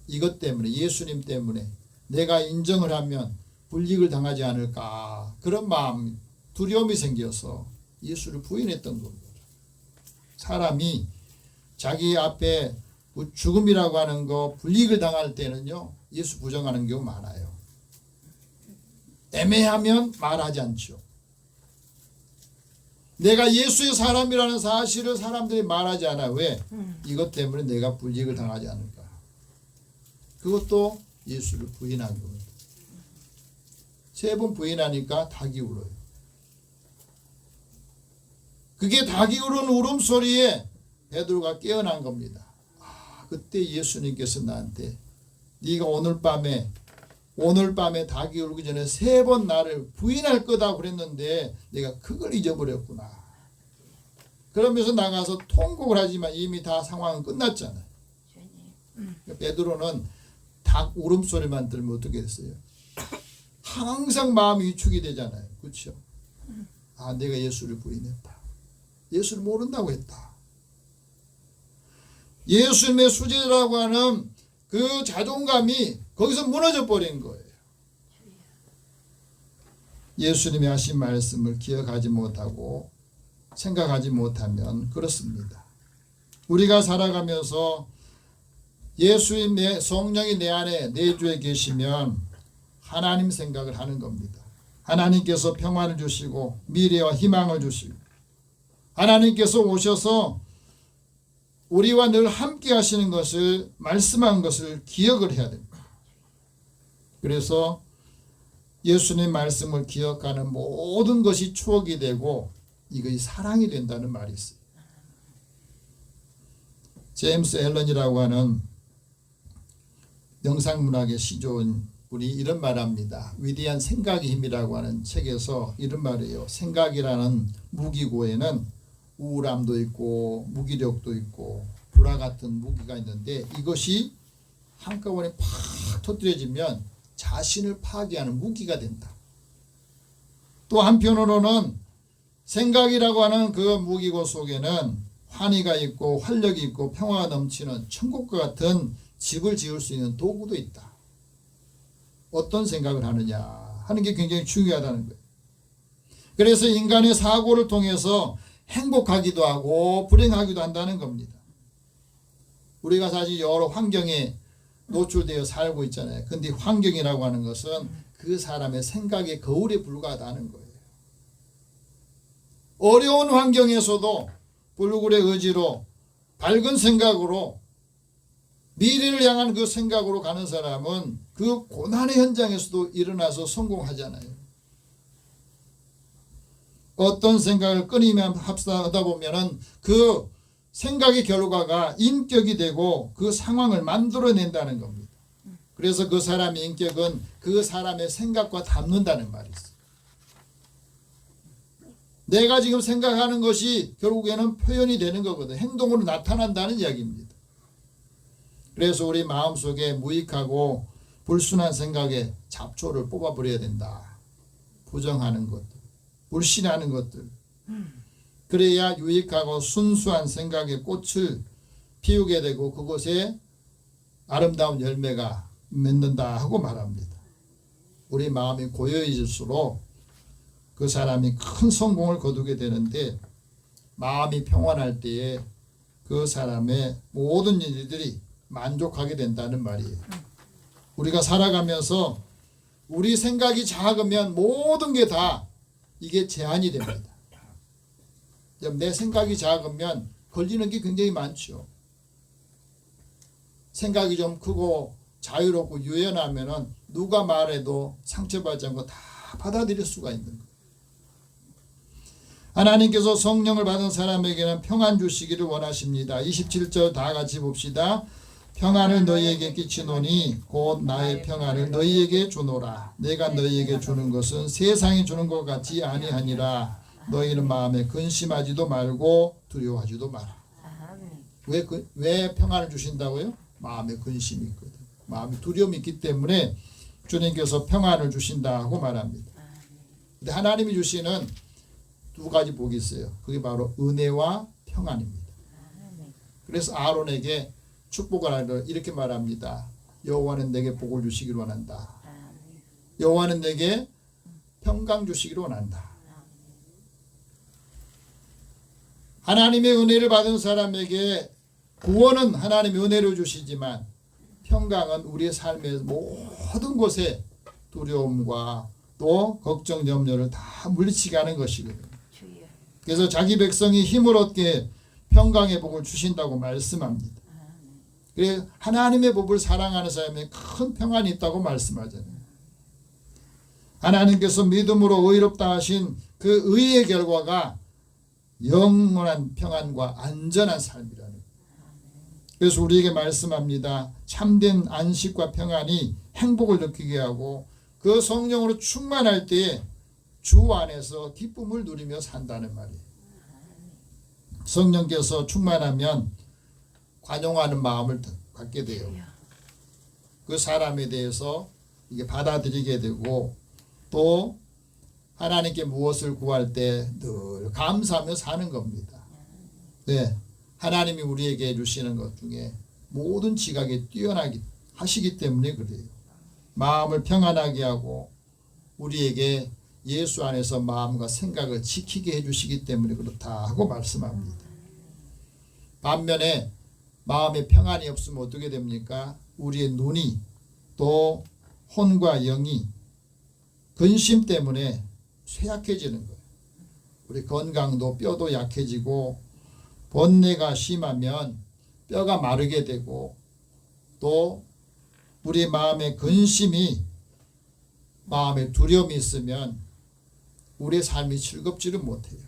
이것 때문에, 예수님 때문에 내가 인정을 하면 불이익을 당하지 않을까, 그런 마음, 두려움이 생겨서 예수를 부인했던 겁니다. 사람이 자기 앞에 죽음이라고 하는 거, 불이익을 당할 때는요 예수 부정하는 경우 많아요. 애매하면 말하지 않죠. 내가 예수의 사람이라는 사실을 사람들이 말하지 않아요. 왜? 이것 때문에 내가 불이익을 당하지 않을까. 그것도 예수를 부인한 겁니다. 3번 부인하니까 닭이 울어요. 그게 닭이 우는 울음소리에 베드로가 깨어난 겁니다. 그때 예수님께서 나한테 네가 오늘 밤에 닭이 울기 전에 3번 나를 부인할 거다 그랬는데 내가 그걸 잊어버렸구나. 그러면서 나가서 통곡을 하지만 이미 다 상황은 끝났잖아요. 베드로는 닭 울음소리만 들으면 어떻게 됐어요? 항상 마음이 위축이 되잖아요. 그렇죠? 내가 예수를 부인했다. 예수를 모른다고 했다. 예수님의 수제라고 하는 그 자존감이 거기서 무너져 버린 거예요. 예수님이 하신 말씀을 기억하지 못하고 생각하지 못하면 그렇습니다. 우리가 살아가면서 예수님의 성령이 내 안에 내주에 계시면 하나님 생각을 하는 겁니다. 하나님께서 평안을 주시고 미래와 희망을 주시고 하나님께서 오셔서 우리와 늘 함께 하시는 것을, 말씀한 것을 기억을 해야 됩니다. 그래서 예수님 말씀을 기억하는 모든 것이 추억이 되고 이것이 사랑이 된다는 말이 있어요. 제임스 앨런이라고 하는 영상문학의 시조인 분이 이런 말합니다. 위대한 생각의 힘이라고 하는 책에서 이런 말이에요. 생각이라는 무기고에는 우울함도 있고 무기력도 있고 불화 같은 무기가 있는데 이것이 한꺼번에 팍 터뜨려지면 자신을 파괴하는 무기가 된다. 또 한편으로는 생각이라고 하는 그 무기고 속에는 환희가 있고 활력이 있고 평화가 넘치는 천국과 같은 집을 지을 수 있는 도구도 있다. 어떤 생각을 하느냐 하는 게 굉장히 중요하다는 거예요. 그래서 인간의 사고를 통해서 행복하기도 하고 불행하기도 한다는 겁니다. 우리가 사실 여러 환경에 노출되어 살고 있잖아요. 근데 환경이라고 하는 것은 그 사람의 생각의 거울에 불과하다는 거예요. 어려운 환경에서도 불굴의 의지로 밝은 생각으로 미래를 향한 그 생각으로 가는 사람은 그 고난의 현장에서도 일어나서 성공하잖아요. 어떤 생각을 끊이면 합사하다 보면은 그 생각의 결과가 인격이 되고 그 상황을 만들어낸다는 겁니다. 그래서 그 사람의 인격은 그 사람의 생각과 닮는다는 말이 있어요. 내가 지금 생각하는 것이 결국에는 표현이 되는 거거든. 행동으로 나타난다는 이야기입니다. 그래서 우리 마음속에 무익하고 불순한 생각에 잡초를 뽑아버려야 된다. 부정하는 것들, 불신하는 것들. 그래야 유익하고 순수한 생각의 꽃을 피우게 되고 그곳에 아름다운 열매가 맺는다 하고 말합니다. 우리 마음이 고요해질수록 그 사람이 큰 성공을 거두게 되는데 마음이 평안할 때에 그 사람의 모든 일들이 만족하게 된다는 말이에요. 우리가 살아가면서 우리 생각이 작으면 모든 게 다 이게 제한이 됩니다. 내 생각이 작으면 걸리는 게 굉장히 많죠. 생각이 좀 크고 자유롭고 유연하면은 누가 말해도 상처받지 않고 다 받아들일 수가 있는 거예요. 하나님께서 성령을 받은 사람에게는 평안 주시기를 원하십니다. 27절 다 같이 봅시다. 평안을 너희에게 끼치노니 곧 나의 평안을 너희에게 주노라. 내가 너희에게 주는 것은 세상이 주는 것 같지 아니하니라. 너희는 마음에 근심하지도 말고 두려워하지도 마라. 왜 평안을 주신다고요? 마음에 근심이 있거든. 마음에 두려움이 있기 때문에 주님께서 평안을 주신다 하고 말합니다. 근데 하나님이 주시는 두 가지 복이 있어요. 그게 바로 은혜와 평안입니다. 그래서 아론에게 축복을 하려 이렇게 말합니다. 여호와는 내게 복을 주시기를 원한다. 여호와는 내게 평강 주시기를 원한다. 하나님의 은혜를 받은 사람에게 구원은 하나님의 은혜로 주시지만 평강은 우리의 삶의 모든 곳에 두려움과 또 걱정 염려를 다 물리치게 하는 것이거든요. 그래서 자기 백성이 힘을 얻게 평강의 복을 주신다고 말씀합니다. 그래서 하나님의 법을 사랑하는 사람에 큰 평안이 있다고 말씀하잖아요. 하나님께서 믿음으로 의롭다 하신 그 의의 결과가 영원한 평안과 안전한 삶이라는 거예요. 그래서 우리에게 말씀합니다. 참된 안식과 평안이 행복을 느끼게 하고 그 성령으로 충만할 때에 주 안에서 기쁨을 누리며 산다는 말이에요. 성령께서 충만하면 관용하는 마음을 갖게 돼요. 그 사람에 대해서 이게 받아들이게 되고 또 하나님께 무엇을 구할 때 늘 감사하며 사는 겁니다. 네, 하나님이 우리에게 주시는 것 중에 모든 지각에 뛰어나게 하시기 때문에 그래요. 마음을 평안하게 하고 우리에게 예수 안에서 마음과 생각을 지키게 해주시기 때문에 그렇다 하고 말씀합니다. 반면에 마음에 평안이 없으면 어떻게 됩니까? 우리의 눈이 또 혼과 영이 근심 때문에 쇠약해지는 거예요. 우리 건강도 뼈도 약해지고 번뇌가 심하면 뼈가 마르게 되고 또 우리 마음에 근심이 마음에 두려움이 있으면 우리의 삶이 즐겁지를 못해요.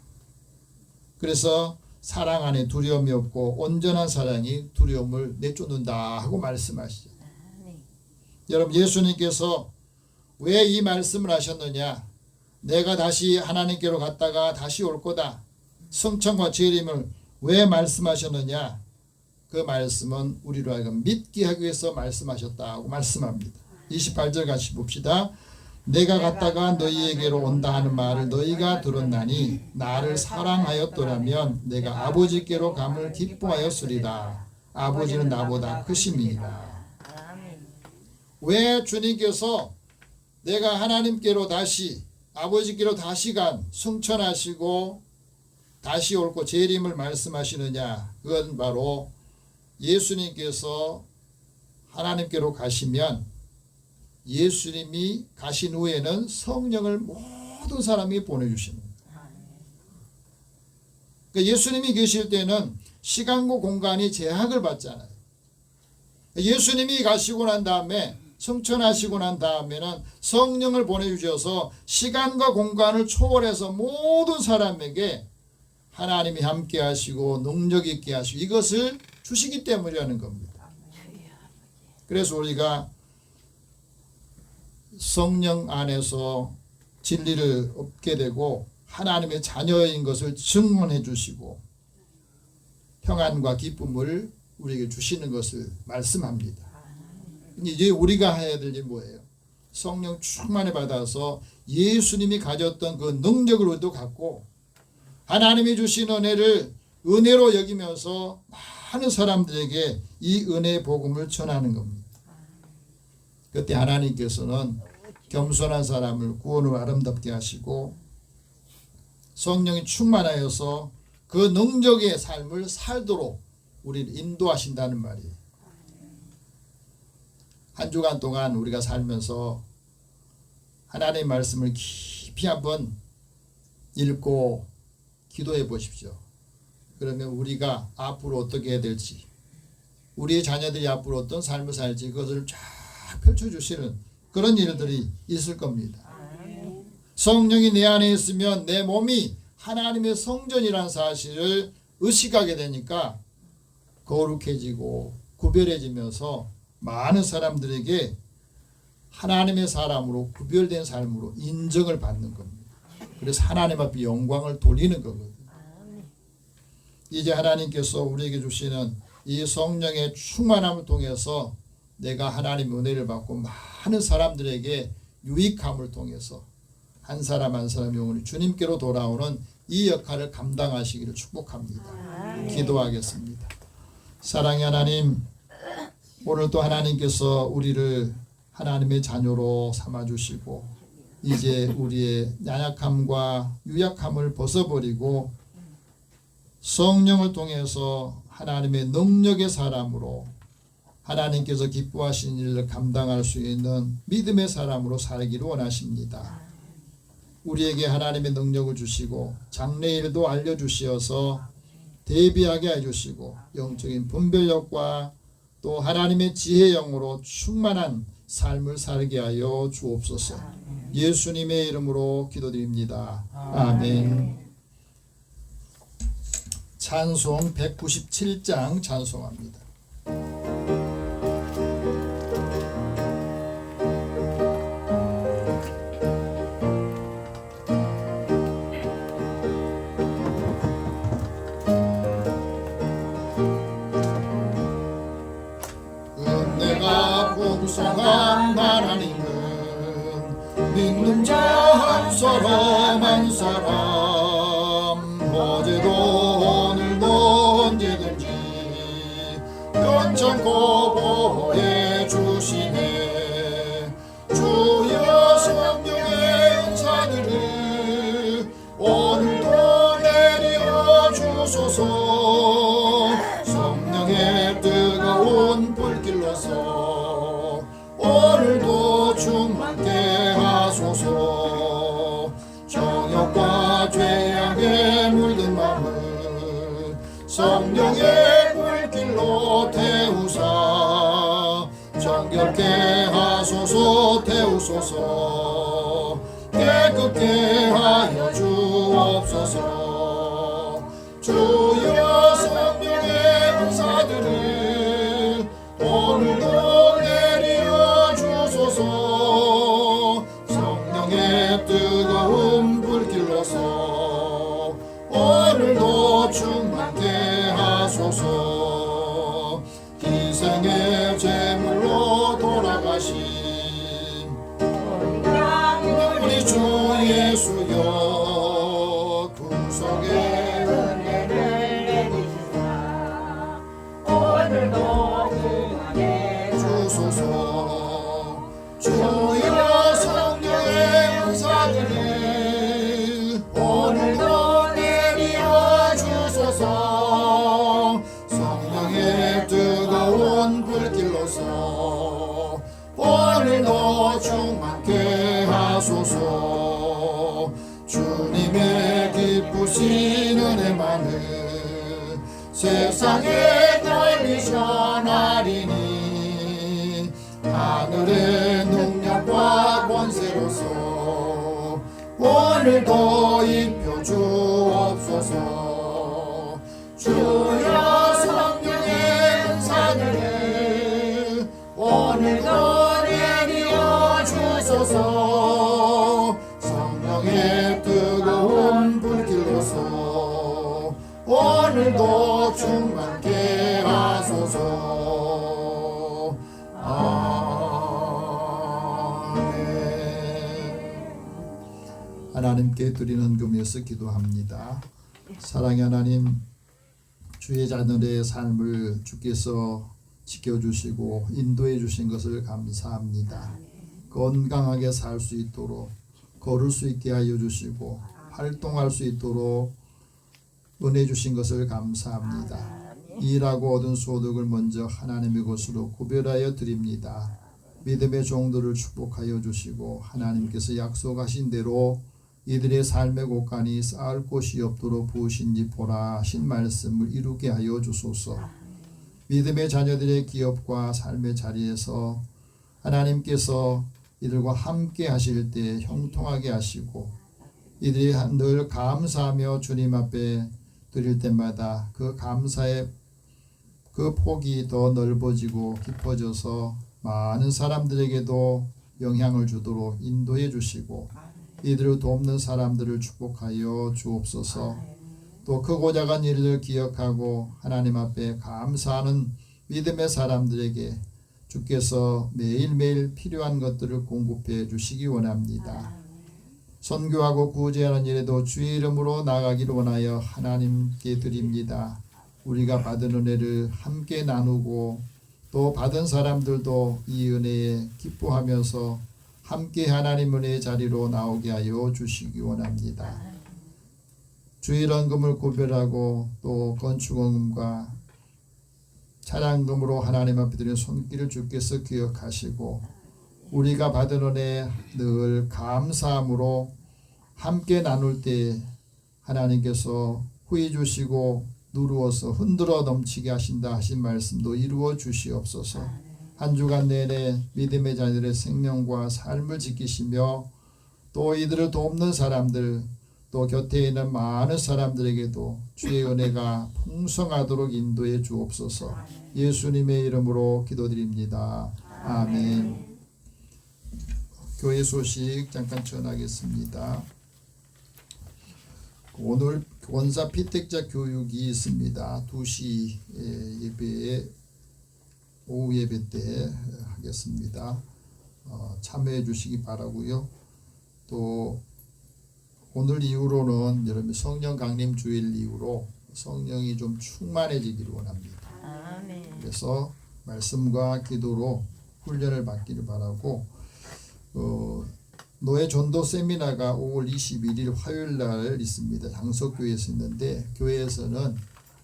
그래서 사랑 안에 두려움이 없고 온전한 사랑이 두려움을 내쫓는다 하고 말씀하시죠. 여러분 예수님께서 왜 이 말씀을 하셨느냐? 내가 다시 하나님께로 갔다가 다시 올 거다. 성천과 재림을 왜 말씀하셨느냐? 그 말씀은 우리로 하여금 믿게 하기 위해서 말씀하셨다고 말씀합니다. 28절 같이 봅시다. 내가 갔다가 너희에게로 온다 하는 말을 너희가 들었나니 나를 사랑하였더라면 내가 아버지께로 감을 기뻐하였으리라. 아버지는 나보다 크심이니라. 왜 주님께서 내가 하나님께로 다시 아버지께로 다시 간 승천하시고 다시 옳고 재림을 말씀하시느냐? 그건 바로 예수님께서 하나님께로 가시면 예수님이 가신 후에는 성령을 모든 사람이 보내주십니다. 그러니까 예수님이 계실 때는 시간과 공간이 제약을 받잖아요. 예수님이 가시고 난 다음에 승천하시고 난 다음에는 성령을 보내주셔서 시간과 공간을 초월해서 모든 사람에게 하나님이 함께 하시고 능력 있게 하시고 이것을 주시기 때문이라는 겁니다. 그래서 우리가 성령 안에서 진리를 얻게 되고 하나님의 자녀인 것을 증언해 주시고 평안과 기쁨을 우리에게 주시는 것을 말씀합니다. 이제 우리가 해야 될 일이 뭐예요? 성령 충만을 받아서 예수님이 가졌던 그 능력을 우리도 갖고 하나님이 주신 은혜를 은혜로 여기면서 많은 사람들에게 이 은혜의 복음을 전하는 겁니다. 그때 하나님께서는 겸손한 사람을 구원으로 아름답게 하시고 성령이 충만하여서 그 능력의 삶을 살도록 우리를 인도하신다는 말이에요. 한 주간 동안 우리가 살면서 하나님의 말씀을 깊이 한번 읽고 기도해 보십시오. 그러면 우리가 앞으로 어떻게 해야 될지 우리의 자녀들이 앞으로 어떤 삶을 살지 그것을 쫙 펼쳐주시는 그런 일들이 있을 겁니다. 성령이 내 안에 있으면 내 몸이 하나님의 성전이라는 사실을 의식하게 되니까 거룩해지고 구별해지면서 많은 사람들에게 하나님의 사람으로 구별된 삶으로 인정을 받는 겁니다. 그래서 하나님 앞에 영광을 돌리는 거거든요. 이제 하나님께서 우리에게 주시는 이 성령의 충만함을 통해서 내가 하나님의 은혜를 받고 많은 사람들에게 유익함을 통해서 한 사람 한 사람 영혼이 주님께로 돌아오는 이 역할을 감당하시기를 축복합니다. 기도하겠습니다. 사랑의 하나님, 오늘도 하나님께서 우리를 하나님의 자녀로 삼아주시고 이제 우리의 연약함과 유약함을 벗어버리고 성령을 통해서 하나님의 능력의 사람으로 하나님께서 기뻐하신 일을 감당할 수 있는 믿음의 사람으로 살기를 원하십니다. 우리에게 하나님의 능력을 주시고 장래일도 알려주시어서 대비하게 해주시고 영적인 분별력과 또 하나님의 지혜 영으로 충만한 삶을 살게 하여 주옵소서. 예수님의 이름으로 기도드립니다. 아멘. 찬송 197장 찬송합니다. 은혜가 풍성한 하나님은 믿는 자 한 사람 한 사람 어제도 오늘도 언제든지 변찮고 보호해 주시네. 주여 성령의 은사들을 오늘도 내려 주소서. 성령의 뜨거운 불길로서 오늘도 충만케 하소서. 정욕과 죄악에 물든 마음을 성령의 불길로 태우사 정결케 하소서. 태우소서. 깨끗게 하여 주옵소서. 주여 성령의 은사들을 오늘도 내려 주소서. 성령의 뜨거운 불길로서 오늘도 충만케 하소서. 은사들을 오늘도 내리어 주소서. 성령의 뜨거운 불길로서 오늘도 충만케 하소서. 주님의 기쁘신 은혜만을 세상에 널리 전하리니 하늘의 능력과 권세로서 오늘도 입혀 주옵소서. 주여 성령의 은사들을 오늘도 내리어 주소서. 성령의 뜨거운 불길로서 오늘도 충만케 하소서. 아멘. 하나님께 드리는 금에서 기도합니다. 사랑의 하나님, 주의 자녀의 삶을 주께서 지켜주시고 인도해 주신 것을 감사합니다. 건강하게 살 수 있도록, 걸을 수 있게 하여 주시고 활동할 수 있도록 은혜 주신 것을 감사합니다. 일하고 얻은 소득을 먼저 하나님의 것으로 구별하여 드립니다. 믿음의 종들을 축복하여 주시고 하나님께서 약속하신 대로 이들의 삶의 곳간이 쌓을 곳이 없도록 부으신지 보라 하신 말씀을 이루게 하여 주소서. 믿음의 자녀들의 기업과 삶의 자리에서 하나님께서 이들과 함께 하실 때 형통하게 하시고 이들이 늘 감사하며 주님 앞에 드릴 때마다 그 감사의 그 폭이 더 넓어지고 깊어져서 많은 사람들에게도 영향을 주도록 인도해 주시고 이들을 돕는 사람들을 축복하여 주옵소서. 또 크고 작은 일을 기억하고 하나님 앞에 감사하는 믿음의 사람들에게 주께서 매일매일 필요한 것들을 공급해 주시기 원합니다. 선교하고 구제하는 일에도 주의 이름으로 나가기를 원하여 하나님께 드립니다. 우리가 받은 은혜를 함께 나누고 또 받은 사람들도 이 은혜에 기뻐하면서 함께 하나님 은혜의 자리로 나오게 하여 주시기 원합니다. 주일원금을 구별하고 또 건축원금과 차량금으로 하나님 앞에 드리는 손길을 주께서 기억하시고 우리가 받은 은혜 늘 감사함으로 함께 나눌 때 하나님께서 후히 주시고 누르어서 흔들어 넘치게 하신다 하신 말씀도 이루어 주시옵소서. 한 주간 내내 믿음의 자녀들의 생명과 삶을 지키시며 또 이들을 돕는 사람들 또 곁에 있는 많은 사람들에게도 주의 은혜가 풍성하도록 인도해 주옵소서. 예수님의 이름으로 기도드립니다. 아멘. 교회 소식 잠깐 전하겠습니다. 오늘 원사 피택자 교육이 있습니다. 2시 예배에 오후 예배 때 하겠습니다. 참여해 주시기 바라고요. 또 오늘 이후로는 여러분 성령 강림 주일 이후로 성령이 좀 충만해지기를 원합니다. 그래서 말씀과 기도로 훈련을 받기를 바라고 노예 전도 세미나가 5월 21일 화요일 날 있습니다. 장석교회에서 있는데 교회에서는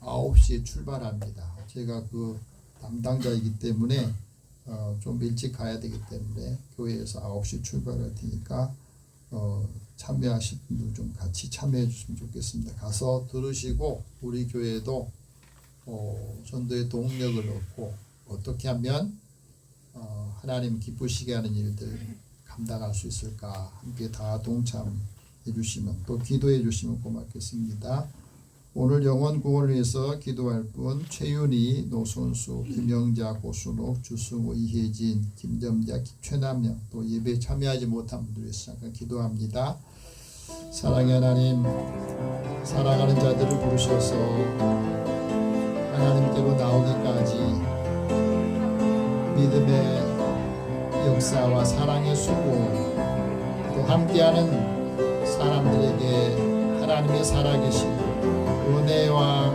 9시에 출발합니다. 제가 그 담당자이기 때문에 좀 일찍 가야 되기 때문에 교회에서 9시 출발할 테니까 참여하실 분들 좀 같이 참여해 주시면 좋겠습니다. 가서 들으시고 우리 교회도 전도의 동력을 얻고 어떻게 하면 하나님 기쁘시게 하는 일들 감당할 수 있을까 함께 다 동참해 주시면 또 기도해 주시면 고맙겠습니다. 오늘 영혼 구원을 위해서 기도할 분 최윤희, 노선수, 김영자, 고순옥, 주승우, 이혜진, 김점자, 최남영 또 예배에 참여하지 못한 분들 위해서 잠깐 기도합니다. 사랑의 하나님, 사랑하는 자들을 부르셔서 하나님께로 나오기까지 믿음의 역사와 사랑의 수고 또 함께하는 사람들에게 하나님의 살아계신 은혜와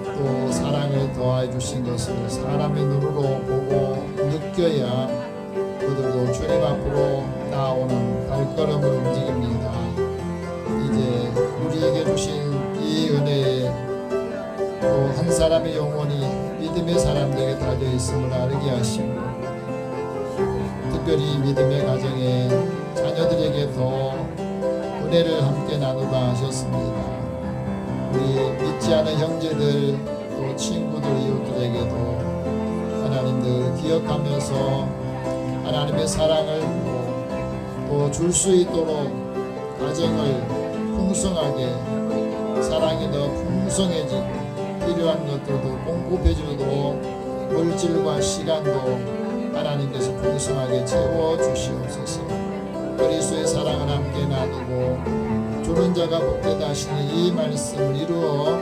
또 사랑을 더해 주신 것을 사람의 눈으로 보고 느껴야 그들도 주님 앞으로 나오는 걸음을 움직입니다. 이제 우리에게 주신 이 은혜에 또 한 사람의 영혼이 믿음의 사람들에게 달려 있음을 알게 하시고 특별히 믿음의 가정에 자녀들에게 더 은혜를 함께 나누라 하셨습니다. 우리 믿지 않은 형제들 또 친구들 이웃들에게도 하나님들 기억하면서 하나님의 사랑을 또 줄 수 있도록 가정을 풍성하게 사랑이 더 풍성해지고 필요한 것들도 공급해주도록 물질과 시간도 하나님께서 풍성하게 채워주시옵소서. 그리스도의 사랑을 함께 나누고 주는 자가 복되다 하시는 이 말씀을 이루어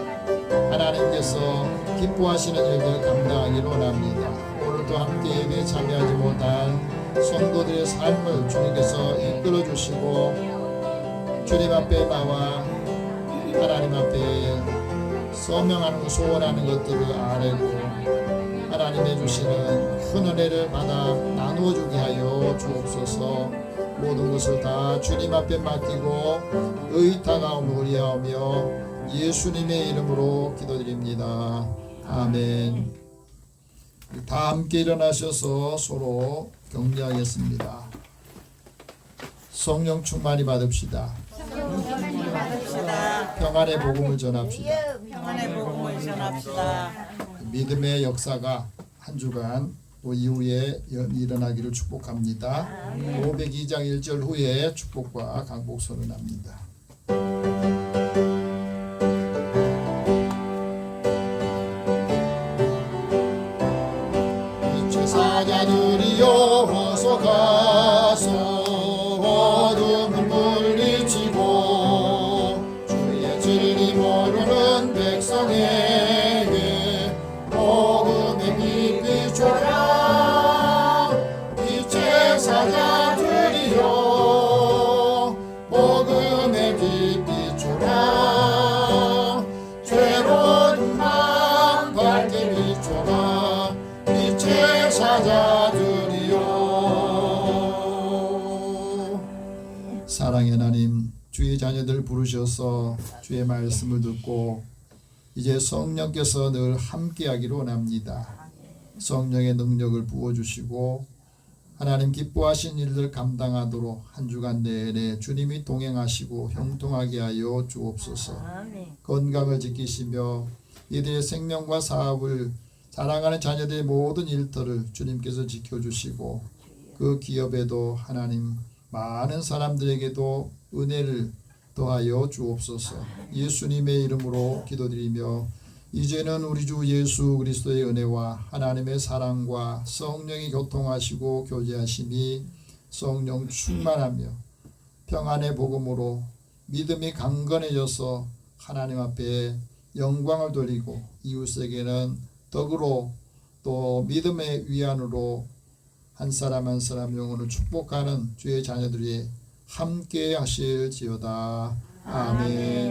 하나님께서 기뻐하시는 일들 감당하기를 원합니다. 오늘도 함께 예배에 참여하지 못한 성도들의 삶을 주님께서 이끌어 주시고 주님 앞에 나와 하나님 앞에 서명하는 소원하는 것들을 아뢰고 하나님의 주시는 큰 은혜를 받아 나누어 주게 하여 주옵소서. 모든 것을 다 주님 앞에 맡기고 의탁하오며 의리하오며 예수님의 이름으로 기도드립니다. 아멘. 다 함께 일어나셔서 서로 격려하겠습니다. 성령 충만히 받읍시다. 평안의 복음을 전합시다. 평안의 복음을 전합시다. 믿음의 역사가 한 주간 또 이후에 일어나기를 축복합니다. 502장 1절 후에 축복과 강복 선언합니다. 사자들이여 어서 가서 어둠을 물리치고 주의 진리 모르는 백성에게 복음의 빛 비춰라. 빛의 사자들이여 복음의 빛 비춰라. 죄로운 마음 밝게 비춰라. 빛의 사자들이여. 사랑의 하나님, 주의 자녀들 부르셔서 주의 말씀을 듣고 이제 성령께서 늘 함께하기를 원합니다. 성령의 능력을 부어주시고 하나님 기뻐하신 일들 감당하도록 한 주간 내내 주님이 동행하시고 형통하게 하여 주옵소서. 건강을 지키시며 이들의 생명과 사업을 사랑하는 자녀들의 모든 일터를 주님께서 지켜주시고 그 기업에도 하나님 많은 사람들에게도 은혜를 더하여 주옵소서. 예수님의 이름으로 기도드리며 이제는 우리 주 예수 그리스도의 은혜와 하나님의 사랑과 성령이 교통하시고 교제하심이 성령 충만하며 평안의 복음으로 믿음이 강건해져서 하나님 앞에 영광을 돌리고 이웃에게는 덕으로 또 믿음의 위안으로 한 사람 한 사람 영혼을 축복하는 주의 자녀들이 함께 하실지어다. 아멘.